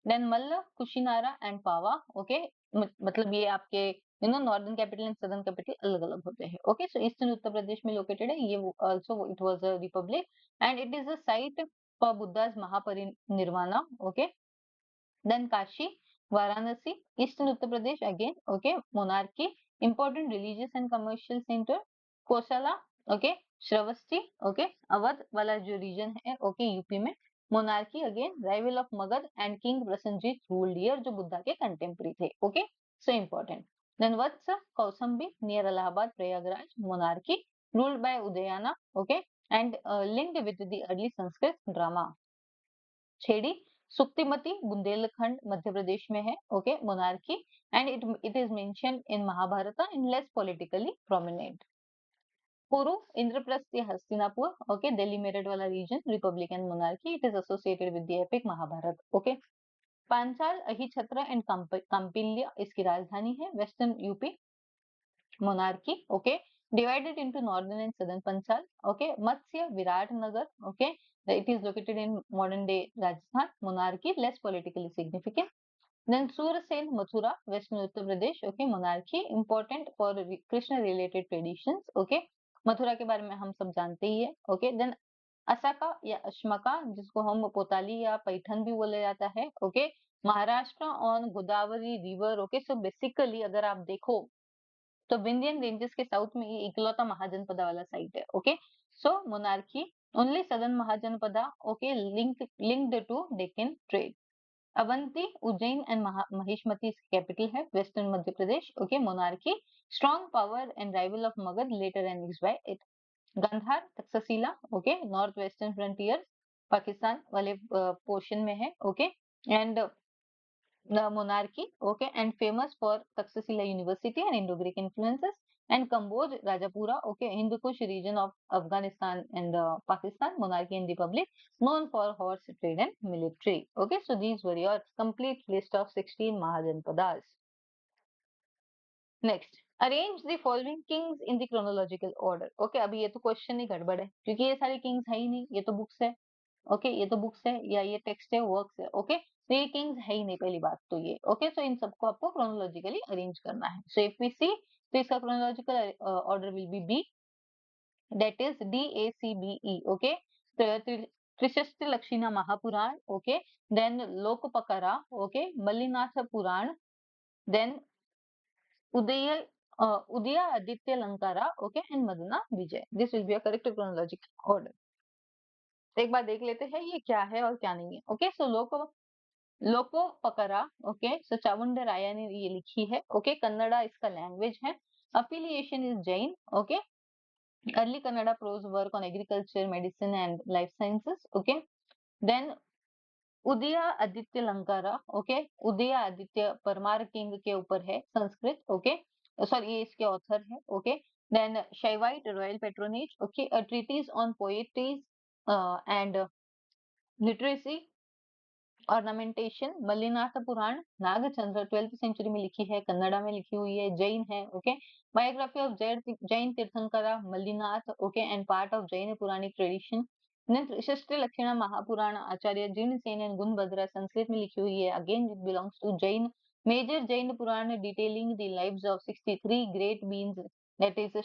Then Malla, Kushinara and Pava. Okay, मतलब ये आपके northern capital and southern capital अलग अलग होते हैं। ओके, सो ईस्टर्न उत्तर प्रदेश में लोकेटेड है ये, also it was a republic and it is a site for Buddha's Mahaparinirvana. Okay, then Kashi, Varanasi, eastern Uttar Pradesh again. Okay, monarchy, important religious and commercial centre, Kosala. Okay, Shravasti. Okay, Awadh वाला जो region है, ओके, यूपी में। Monarchy again, rival of Magadh and king Prasenajit ruled here, जो बुद्धा के contemporary थे। Okay, so important. Then Vatsa, Kaushambi near Allahabad Prayagraj, monarchy, ruled by Udayana. Okay, and linked with the early Sanskrit drama. Chedi, Suktimati Bundelkhand Madhya Pradesh में है। Okay, monarchy and it is mentioned in Mahabharata in less politically prominent. Kuru, Indraprastha या Hastinapur. Okay, Delhi Meerut वाला region, republican monarchy, it is associated with the epic Mahabharata. Okay, Panchal, Ahichchhatra and Kampilya इसकी राजधानी है, western UP, monarchy. Okay, divided into northern and southern Panchal. Okay, Matsya, Viratnagar. Okay, it is located in modern day Rajasthan. Monarchy, less politically significant. Then Surasen, Mathura, western Uttar Pradesh. Okay, monarchy, important for Krishna related traditions. Okay, Mathura के बारे में हम सब जानते ही है। Okay, then Osaka या अश्मका, जिसको हम पोताली या पैठन भी बोला जाता है। Okay, Maharashtra on Godavari river. Okay, so basically अगर आप देखो तो विंध्यन रेंजेस के साउथ में ये इकलौता महाजनपदा वाला साइट है। Okay, so monarchy, only southern Mahajanapada. Okay, linked to Deccan trade. Avanti, Ujjain and Mahishmati इसकी कैपिटल है, western Madhya Pradesh. Okay, monarchy, strong power and rival of Magadh, later and by it. Gandhara, Takshashila. Okay, north western frontier Pakistan वाले पोर्शन में है। Okay, and the monarchy, okay, and famous for Takshashila University and Indo-Greek influences, and Kamboj, Rajapura, okay, Hindu Kush region of Afghanistan and Pakistan, monarchy and republic, known for horse trade and military. Okay, so these were your complete list of 16 Mahajanpadas. Next, arrange the following kings in the chronological order. Okay, अभी ये तो question ही गड़बड़ है क्योंकि ये सारे Kings है ही नहीं, ये तो बुक्स है। ओके, ये तो बुक्स है या ये टेक्स्ट है, वर्क्स है। ओके, तो ये किंग्स है ही नहीं, पहली बात तो ये। ओके, सो इन सबको आपको क्रोनोलॉजिकली अरेंज करना है। सो इफ वी सी, तो इसका chronological order will be B, that is DACBE। Okay, Trishashti Lakshana Mahapurana. Okay, then Lokopakara. Okay, Mallinatha Purana, then Udaya Udaya Aditya Lankara, okay, and Madana Vijay. This will be a correct chronological order. तो एक बार देख लेते हैं ये क्या है और क्या नहीं है. ओके, सो लोको पकरा, ओके, सो चामुंडराया ने ये लिखी है. ओके, कन्नड़ा इसका लैंग्वेज है. Affiliation is Jain. Okay, early Kannada prose work on agriculture, medicine and life sciences. Okay, then उदया आदित्य लंकारा. ओके, उदया आदित्य परमार किंग के ऊपर है, संस्कृत. ओके, सॉरी, ये इसके ऑथर है. Okay, then Shaivite royal patronage. Okay, a treatise on poetries and literacy, ornamentation, Mallinatha Purana, Nagachandra 12th century में लिखी है, कन्नड़ा में लिखी हुई है, जैन है. Okay, biography of Jain Tirthankara Mallinatha. Okay, and part of Jain Puranic tradition. श्रेष्ठ लक्षण महापुराण आचार्य जीर्णसेन एंड गुणभद्रा, संस्कृत में लिखी हुई है. Again it belongs to Jain. Major Jain Purana detailing the lives of 63 great beings, that is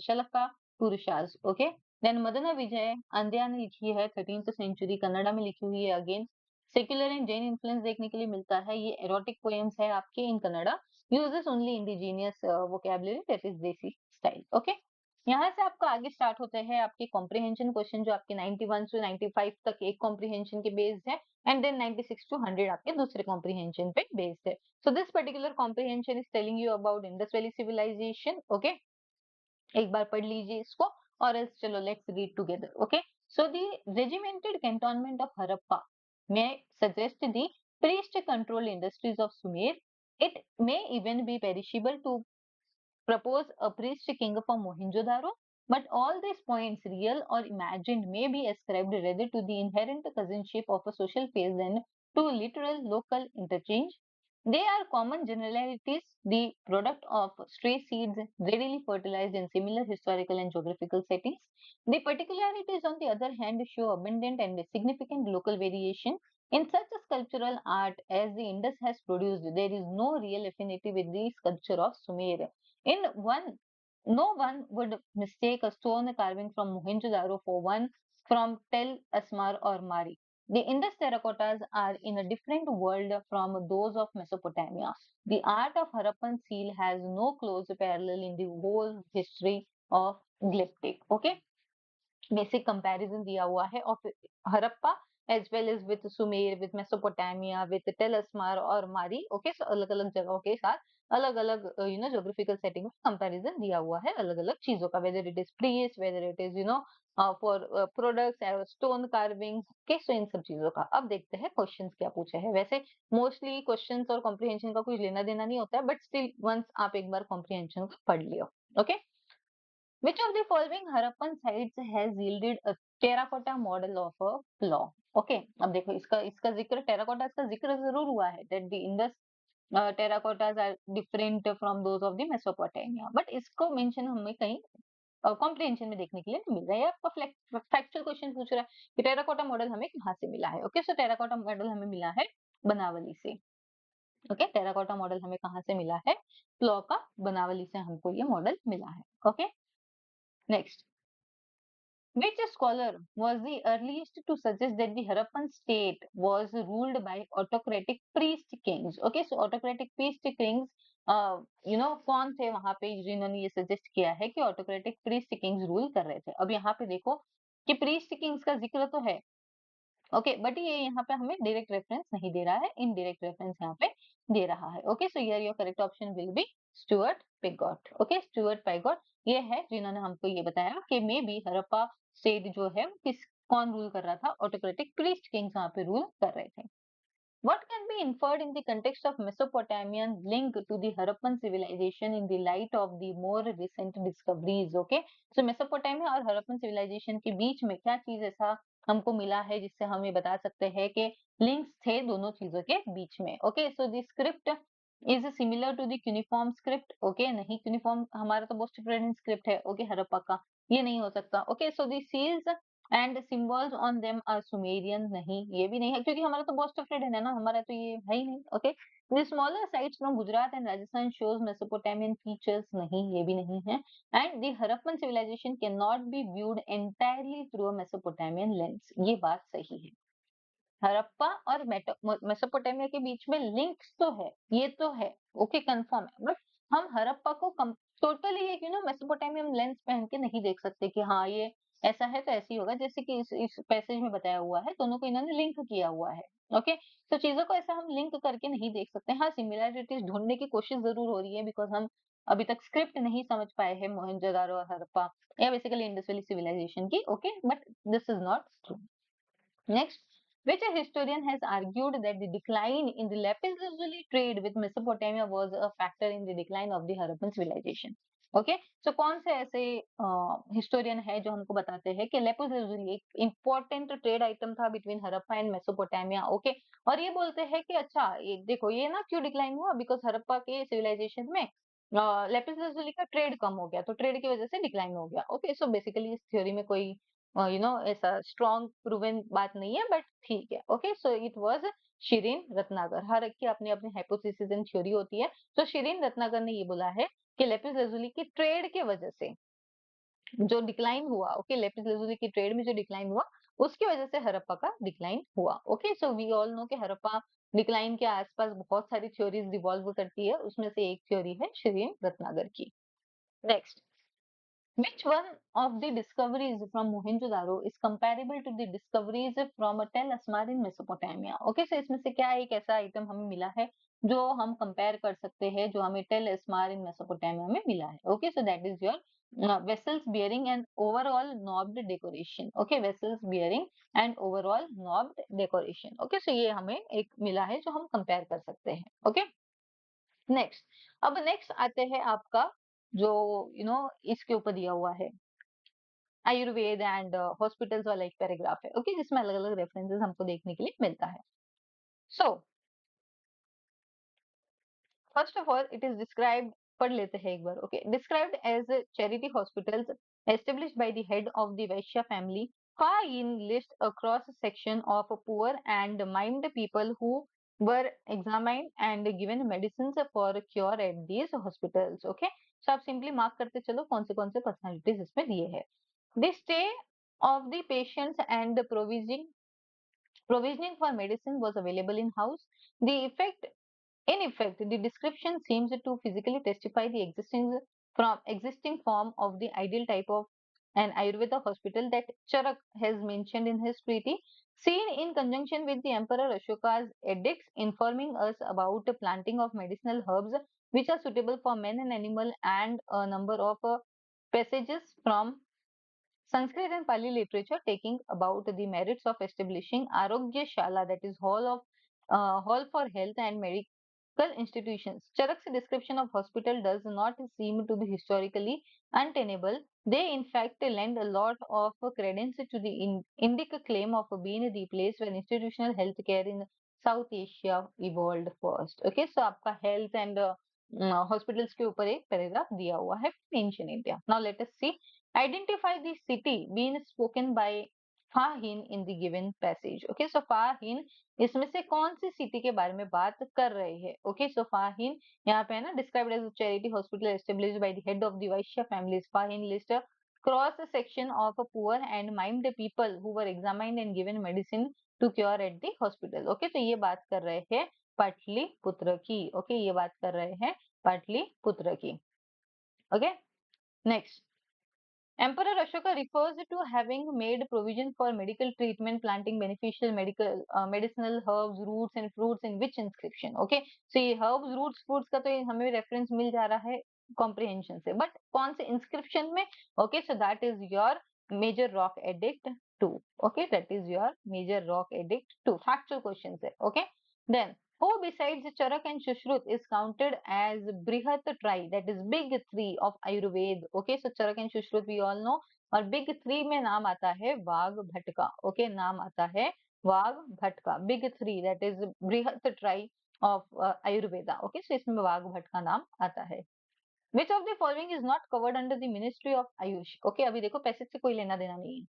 Shalaka purushas. Okay, then Madana Vijaya Andayya ने लिखी है, 13th सेंचुरी, कन्नड़ा में लिखी हुई है. Again secular and Jain influence देखने के लिए मिलता है. ये एरोटिक पोएम्स है आपके in Kannada. Uses only indigenous vocabulary, that is desi style. Okay, यहाँ से आपका आगे स्टार्ट होते हैं आपके कॉम्प्रिहेंशन क्वेश्चन, जो आपके 91 से 95 तक एक कॉम्प्रिहेंशन के बेस्ड है, एंड देन 96 टू 100 आपके दूसरे कॉम्प्रिहेंशन पे बेस्ड है. So this particular comprehension is telling you about Indus valley civilisation. Okay, एक बार पढ़ लीजिए इसको, और else चलो let's read together. Okay, so the regimented cantonment of Harappa may suggest the priest controlled industries of Sumer. It may even be perishable to propose a priest king for Mohenjo-daro, but all these points, real or imagined, may be ascribed rather to the inherent cousinship of a social phase than to literal local interchange. They are common generalities, the product of stray seeds readily fertilized in similar historical and geographical settings. The particularities, on the other hand, show abundant and significant local variation. In such a sculptural art as the Indus has produced, there is no real affinity with the sculpture of Sumer. In one, no one would mistake a stone carving from Mohenjo-daro for one from Tel Asmar or Mari. The Indus terracottas are in a different world from those of Mesopotamia. The art of Harappan seal has no close parallel in the whole history of glyptic. Okay, basic comparison दिया हुआ है of Harappa as well as with Sumer, with Mesopotamia, with Tell Asmar और Mari. Okay, सो अलग अलग जगहों के साथ अलग अलग ज्योग्राफिकल सेटिंग में कंपैरिजन दिया हुआ है अलग अलग चीजों का, whether it is priest, whether it is for products, stone carving के. सो इन सब चीजों का अब देखते हैं क्वेश्चंस क्या पूछे हैं. वैसे मोस्टली क्वेश्चंस और कॉम्प्रिहेंशन का कुछ लेना देना नहीं होता है, बट स्टिल वंस आप एक बार कॉम्प्रिहेंशन को पढ़ लियो. Okay, which of the following Harappan sites has yielded a terracotta model of a plow? Okay, अब देखो इसका इसका जिक्र टेराकोटा का जिक्र जरूर हुआ है, that the Indus terracottas are different from those of the Mesopotamia, but इसको मेंशन हमें कहीं कॉम्प्रिहेंशन में देखने के लिए नहीं मिल रहा है. आपका फैक्चुअल क्वेश्चन पूछ रहा है कि टेराकोटा मॉडल हमें कहाँ से मिला है. ओके, सो टेराकोटा मॉडल हमें मिला है बनावली से. ओके, टेराकोटा मॉडल हमें कहाँ से मिला है? प्लॉ का बनावली से हमको ये मॉडल मिला है. Okay, next, which scholar was the earliest to suggest that the Harappan state was ruled by autocratic priest kings? Okay, so autocratic priest kings, कौन थे वहां पे जिन्होंने ये सजेस्ट किया है कि ऑटोक्रेटिक प्रीस्ट किंग्स रूल कर रहे थे? अब यहाँ पे देखो कि प्रीस्ट किंग्स का जिक्र तो है, ओके, बट ये यहाँ पे हमें डायरेक्ट रेफरेंस नहीं दे रहा है, इनडायरेक्ट रेफरेंस यहाँ पे दे रहा है. Okay, so here your correct option will B Stuart Pigott. Okay, Stuart Pigott ये है जिन्होंने हमको ये बताया कि मे बी हड़प्पा स्टेट जो है किस कौन रूल कर रहा था? ऑटोक्रेटिक प्रीस्ट किंग्स वहां पे रूल कर रहे थे. What can be inferred in the context of Mesopotamian link to the Harappan civilization in the light of the more recent discoveries? Okay, so Mesopotamia और Harappan civilization के बीच में क्या चीज ऐसा हमको मिला है जिससे हम ये बता सकते हैं कि लिंक्स थे दोनों चीजों के बीच में? Okay, so the script is similar to the cuneiform script. Okay, नहीं, क्यूनिफॉर्म हमारा तो मोस्ट प्रेजेंट स्क्रिप्ट है. ओके, हड़प्पा का ये नहीं हो सकता. Okay, so the seals and symbols on them are Sumerian, नहीं, ये भी नहीं है क्योंकि हमारा तो बॉस्ट ऑफ है ना, हमारा तो ये है ही नहीं. Okay, the smaller sites from Gujarat and Rajasthan shows Mesopotamian features, नहीं, ये भी नहीं है. And the Harappan civilisation can not be viewed entirely through a Mesopotamian lens, ये बात सही है. हड़प्पा और मेसोपोटामिया के बीच में लिंक्स तो है, ये तो है. ओके, कंफर्म है, बट हम हड़प्पा को टोटली एक मेसोपोटामियन लेंस पहन के नहीं देख सकते कि हाँ ये ऐसा है तो ऐसे ही होगा, जैसे कि इस पैसेज में बताया हुआ है, दोनों को इन्होंने लिंक किया हुआ है। ओके, तो चीजों को ऐसा हम लिंक करके नहीं देख सकते। हाँ, सिमिलैरिटीज ढूंढने की कोशिश जरूर हो रही है, बिकॉज हम अभी तक स्क्रिप्ट नहीं समझ पाए हैं मोहनजोदारो और हड़प्पा या बेसिकली इंडस वैली सिविलाइजेशन की। Okay, but this is not true. Next, which a historian has argued that the decline in the Lapis Lazuli trade with Mesopotamia was a factor in the decline of the Harappan civilization. Okay, so कौन से ऐसे historian है जो हमको बताते हैं कि lapis lazuli एक इंपॉर्टेंट ट्रेड आइटम था between Harappa and Mesopotamia. Okay, और ये बोलते हैं कि अच्छा ये देखो ये ना क्यों डिक्लाइन हुआ, बिकॉज हड़प्पा के सिविलाइजेशन में लेपिस lazuli का ट्रेड कम हो गया, तो ट्रेड की वजह से डिक्लाइन हो गया। ओके, सो बेसिकली इस थ्योरी में कोई ऐसा स्ट्रॉन्ग प्रूवन बात नहीं है, बट ठीक है। Okay, so it was Shireen Ratnagar. हर एक की अपनी अपनी हाइपोथेसिस एंड थ्योरी होती है। तो शिरीन रत्नाकर ने ये बोला है कि लेपिस lazuli की ट्रेड के वजह से जो डिक्लाइन हुआ, ओके, लेपिस lazuli की ट्रेड में जो डिक्लाइन हुआ उसकी वजह से हड़प्पा का डिक्लाइन हुआ। Okay, so we all know कि हड़प्पा डिक्लाइन के आसपास बहुत सारी थ्योरीज रिवॉल्व करती है, उसमें से एक थ्योरी है शिरीन रत्नाकर की। Next, which one of the discoveries from Mohenjo-daro is comparable to the discoveries from Tel Asmar in Mesopotamia? Okay, so इसमें से क्या एक ऐसा आइटम हमें मिला है जो हम कंपेयर कर सकते हैं, जो हमें टेल एस्मार इन मेसोपोटामिया में मिला है? Okay, so that is your vessels bearing an overall knobbed decoration. Okay, vessels bearing and overall knobbed decoration. Okay, so ये हमें एक मिला है जो हम कंपेयर कर सकते हैं। ओके, नेक्स्ट, अब नेक्स्ट आते हैं आपका जो इसके ऊपर दिया हुआ है आयुर्वेद एंड हॉस्पिटल्स वाला एक पैराग्राफ है। ओके, जिसमें अलग अलग रेफरेंसेस हमको देखने के लिए मिलता है। So first of all it is described, पढ़ लेते हैं एक बार। Okay, described as charity hospitals established by the head of the Vaishya family, far in list a cross section of poor and maimed people who were examined and given medicines for cure at these hospitals. Okay, so आप simply mark करते चलो कौन से personalities इसमें दिए हैं। The stay of the patients and provisioning for medicine was available in house. The effect In effect, the description seems to physically testify the existing form of the ideal type of an Ayurveda hospital that Charak has mentioned in his treaty, seen in conjunction with the Emperor Ashoka's edicts informing us about the planting of medicinal herbs which are suitable for men and animal, and a number of passages from Sanskrit and Pali literature taking about the merits of establishing Arogya Shala, that is hall for health and medical institutions. Charak's description of hospital does not seem to be historically untenable. They in fact lend a lot of credence to the Indic claim of being the place where institutional healthcare in South Asia evolved first. Okay, so आपका health and hospitals के ऊपर एक paragraph दिया हुआ है ancient India. Now let us see. Identify the city being spoken by Fahin in the given passage. Okay, so Fahin इसमें से कौन सी सिटी के बारे में बात कर रहे हैं? ओके, सो फाहिन यहाँ पे है ना, described as charity hospital established by the head of the Vaishya families. Fahien list cross section of poor and maimed people who were examined and given medicine to cure at the hospital. Okay, तो ये बात कर रहे हैं पाटलिपुत्र की। Okay, ये बात कर रहे हैं पाटलिपुत्र की। Okay, next, Emperor Ashoka refers to having made provision for medical treatment, planting beneficial medicinal herbs, roots and fruits in which inscription? Okay, so ये herbs, roots, fruits का तो ये हमें reference मिल जा रहा है comprehension से, but कौन से inscription में? Okay, so that is your Major Rock Edict 2. Okay, that is your Major Rock Edict 2. Factual questions है. Okay, then who besides Charak and Shushruth is counted as Brihat Tri, that is big three of Ayurveda? Okay, so Charak and Shushruth we all know, और big three में नाम आता है वाघ भट्ट का। Okay, नाम आता है वाघ भट्ट का। big three, that is Brihat Tri of Ayurveda. Okay, so इसमें वाघ भट्ट का नाम आता है। Which of the following is not covered under the Ministry of Ayush? Okay, अभी देखो पैसेज से कोई लेना देना नहीं है।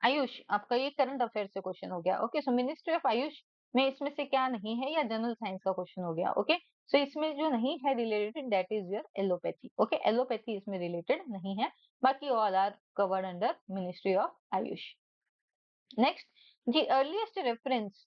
आयुष आपका ये करंट अफेयर से क्वेश्चन हो गया। Okay, so ministry of Ayush में इसमें से क्या नहीं है, या जनरल साइंस का क्वेश्चन हो गया। ओके, सो इसमें जो नहीं है related, that is your allopathy. Okay, allopathy इसमें रिलेटेड नहीं है, बाकी all are covered under ministry of Ayush. Next, the earliest reference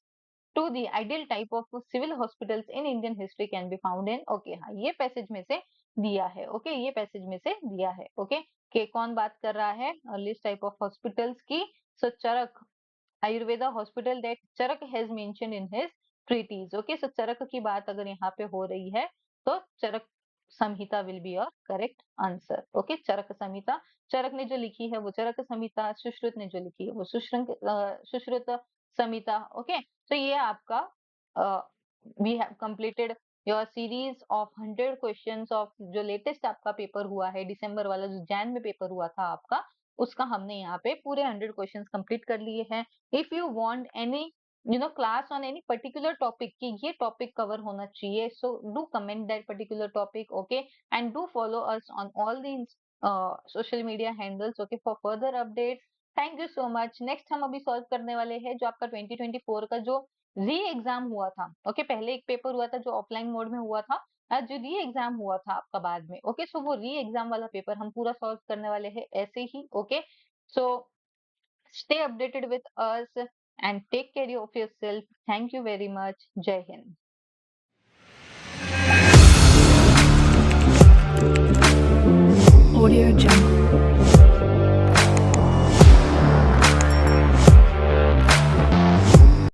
to the ideal type of civil hospitals in Indian history can be found in. Okay, हाँ, ये passage में से दिया है, ओके, ये पैसेज में से दिया है, ओके। के कौन बात कर रहा है? लिस्ट टाइप ऑफ हॉस्पिटल्स की। So Charaka, Ayurveda hospital that Charaka has mentioned in his treatise, okay. So Charaka की बात अगर यहाँ पे हो रही है तो Charaka Samhita will be your correct answer, okay. Charaka Samhita, Charaka ने जो लिखी है वो चरक संहिता, सुश्रुत ने जो लिखी है वो सुश्रुत संहिता, ओके। तो ये आपका we have completed your series of 100 questions of जो लेटेस्ट आपका पेपर हुआ है दिसंबर वाला, जो जैन में पेपर हुआ था आपका, उसका हमने यहाँ पे पूरे 100 क्वेश्चंस कंप्लीट कर लिए हैं। If you want any class on any particular topic कि ये टॉपिक कवर होना चाहिए, so do comment that particular topic, okay, and do follow us on all the social media handles, okay, for further updates. Thank you so much. Next हम अभी solve करने वाले हैं जो आपका 2024 का जो री एग्जाम हुआ था, ओके। पहले एक पेपर हुआ था जो ऑफलाइन मोड में हुआ था, आज जो री एग्जाम हुआ था आपका बाद में, ओके। सो वो री एग्जाम वाला पेपर हम पूरा सॉल्व करने वाले हैं ऐसे ही, okay. So stay updated with us and take care of yourself. Thank you very much. Jai Hind. Audio Jungle.